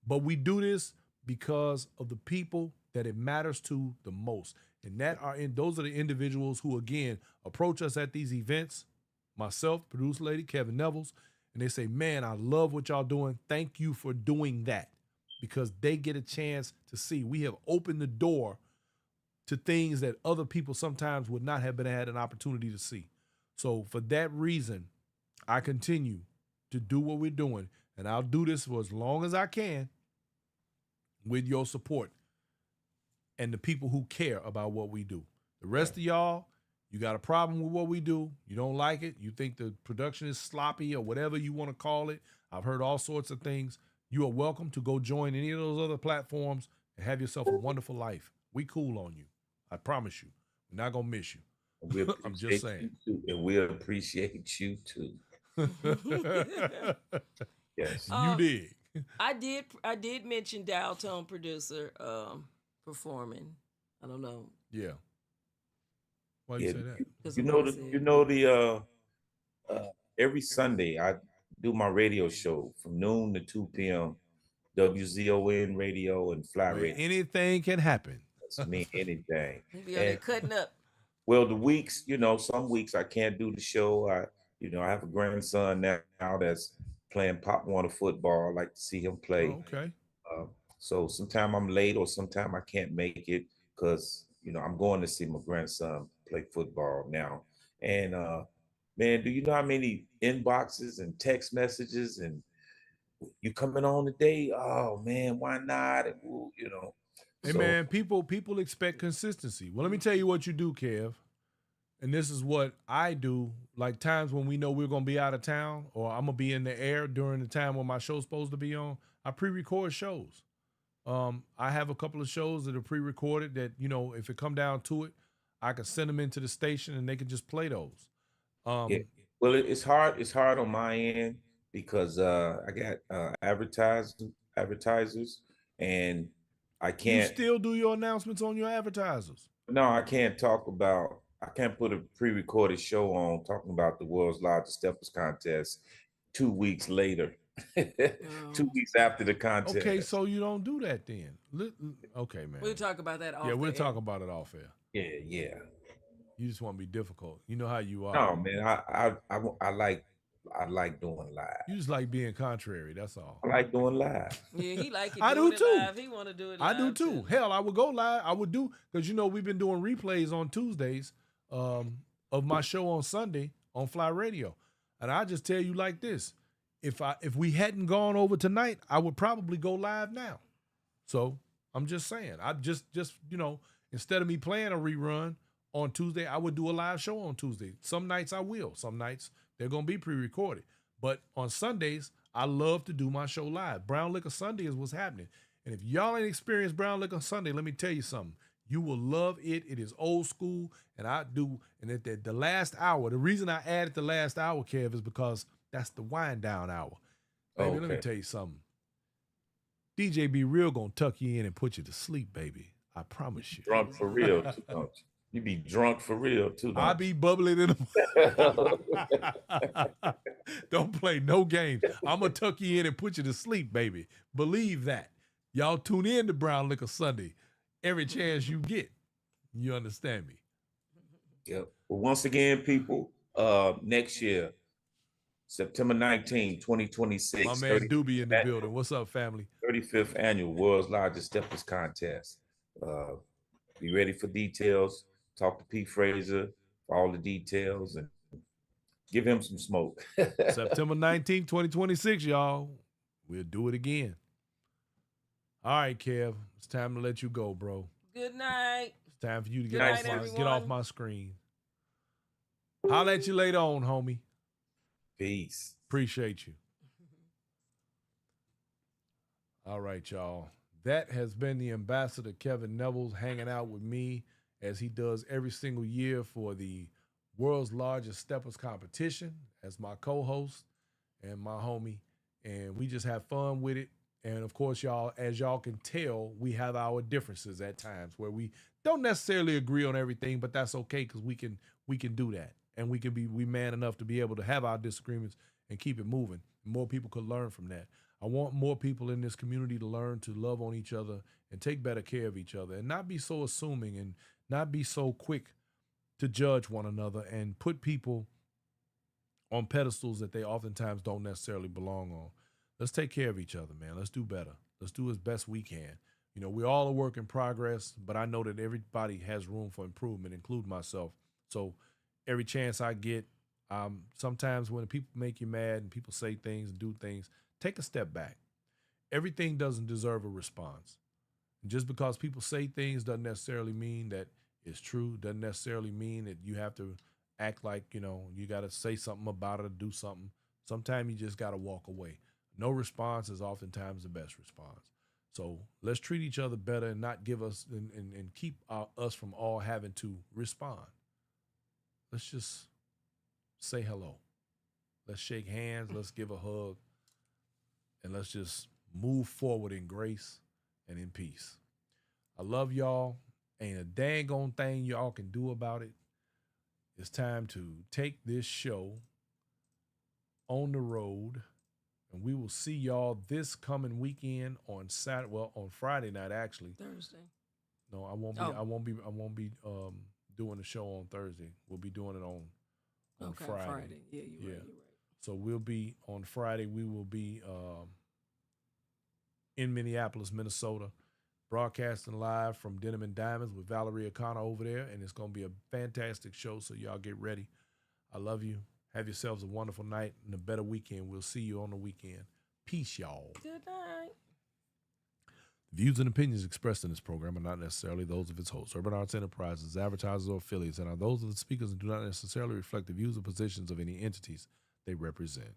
But we do this because of the people that it matters to the most. And those are the individuals who again approach us at these events, myself, producer lady, Kevin Nevels, and they say, man, I love what y'all doing. Thank you for doing that. Because they get a chance to see. We have opened the door to things that other people sometimes would not have had an opportunity to see. So for that reason, I continue to do what we're doing. And I'll do this for as long as I can with your support and the people who care about what we do. The rest of y'all, you got a problem with what we do. You don't like it. You think the production is sloppy or whatever you want to call it. I've heard all sorts of things. You are welcome to go join any of those other platforms and have yourself a wonderful life. We cool on you. I promise you. We're not going to miss you. I'm just saying. And we appreciate you too. Yes. You did. I did mention Dial Tone Producer performing. I don't know. Yeah. Why you say that? Every Sunday I do my radio show from noon to 2 p.m. WZON radio and Fly Radio. Anything can happen. That's me, anything. They're cutting up. Well, the weeks, some weeks I can't do the show. I have a grandson now that's playing Pop Warner football. I like to see him play. Oh, okay. So sometime I'm late or sometime I can't make it because, I'm going to see my grandson play football now. And man, do you know how many inboxes and text messages and you coming on today? Oh man, why not? And Hey man, people expect consistency. Well, let me tell you what you do, Kev. And this is what I do. Like times when we know we're gonna be out of town or I'm gonna be in the air during the time when my show's supposed to be on, I pre-record shows. I have a couple of shows that are pre-recorded that, if it come down to it, I can send them into the station and they can just play those. Yeah. Well, it's hard on my end because I got advertisers and I can't. You still do your announcements on your advertisers? No, I can't put a pre-recorded show on talking about the world's largest steppers contest 2 weeks later. 2 weeks after the contest. Okay, so you don't do that then. Okay, man. We'll talk about that off Yeah, we'll talk about it off air. Yeah. You just want to be difficult. You know how you are. No, man, I like doing live. You just like being contrary, that's all. I like doing live. Yeah, he like it. I do too. Live. He want to do it live. I do too. Hell, I would go live. I would do, because we've been doing replays on Tuesdays of my show on Sunday on Fly Radio. And I just tell you like this. if we hadn't gone over tonight, I would probably go live now. So I'm just saying, I just instead of me playing a rerun on Tuesday, I would do a live show on Tuesday. Some nights I will. Some nights they're gonna be pre-recorded. But on Sundays, I love to do my show live. Brown Liquor Sunday is what's happening. And if y'all ain't experienced Brown Liquor Sunday, let me tell you something. You will love it. It is old school. And at the last hour, the reason I added the last hour, Kev, is because that's the wind down hour. Baby, Okay. let me tell you something. DJ Be Real gonna tuck you in and put you to sleep, baby. I promise you. Drunk for real, too, don't you? You be drunk for real, too, don't I you? be bubbling in the Don't play no games. I'm going to tuck you in and put you to sleep, baby. Believe that. Y'all tune in to Brown Liquor Sunday every chance you get. You understand me? Yep. Well, once again, people, next year, September 19, 2026. My man Doobie in the building. What's up, family? 35th annual World's Largest Steppers Contest. Be ready for details. Talk to Pete Fraser for all the details and give him some smoke. September 19th, 2026, y'all. We'll do it again. All right, Kev. It's time to let you go, bro. Good night. It's time for you to Good get night, off my screen. Holla at you later on, homie. Peace. Appreciate you. All right, y'all. That has been the ambassador, Kevin Nevels, hanging out with me as he does every single year for the world's largest steppers competition as my co-host and my homie. And we just have fun with it. And of course, y'all, as y'all can tell, we have our differences at times where we don't necessarily agree on everything, but that's okay because we can do that. And we man enough to be able to have our disagreements and keep it moving. More people could learn from that. I want more people in this community to learn to love on each other and take better care of each other and not be so assuming and not be so quick to judge one another and put people on pedestals that they oftentimes don't necessarily belong on. Let's take care of each other, man. Let's do better. Let's do as best we can. You know, we're all a work in progress, but I know that everybody has room for improvement, including myself. So every chance I get, sometimes when people make you mad and people say things and do things, take a step back. Everything doesn't deserve a response. And just because people say things doesn't necessarily mean that it's true, doesn't necessarily mean that you have to act like, you got to say something about it or do something. Sometimes you just got to walk away. No response is oftentimes the best response. So let's treat each other better and not give us and keep us from all having to respond. Let's just say hello. Let's shake hands. Let's give a hug. And let's just move forward in grace and in peace. I love y'all. Ain't a dang on thing y'all can do about it. It's time to take this show on the road. And we will see y'all this coming weekend on on Friday night, actually. Thursday. No, I won't be doing the show on Thursday. We'll be doing it on Friday. Yeah, you're right. So we'll be on Friday. We will be in Minneapolis, Minnesota, broadcasting live from Denim and Diamonds with Valerie O'Connor over there, and it's going to be a fantastic show, so y'all get ready. I love you. Have yourselves a wonderful night and a better weekend. We'll see you on the weekend. Peace, y'all. Good night. Views and opinions expressed in this program are not necessarily those of its hosts, Urban Arts Enterprises, advertisers, or affiliates, and are those of the speakers and do not necessarily reflect the views or positions of any entities they represent.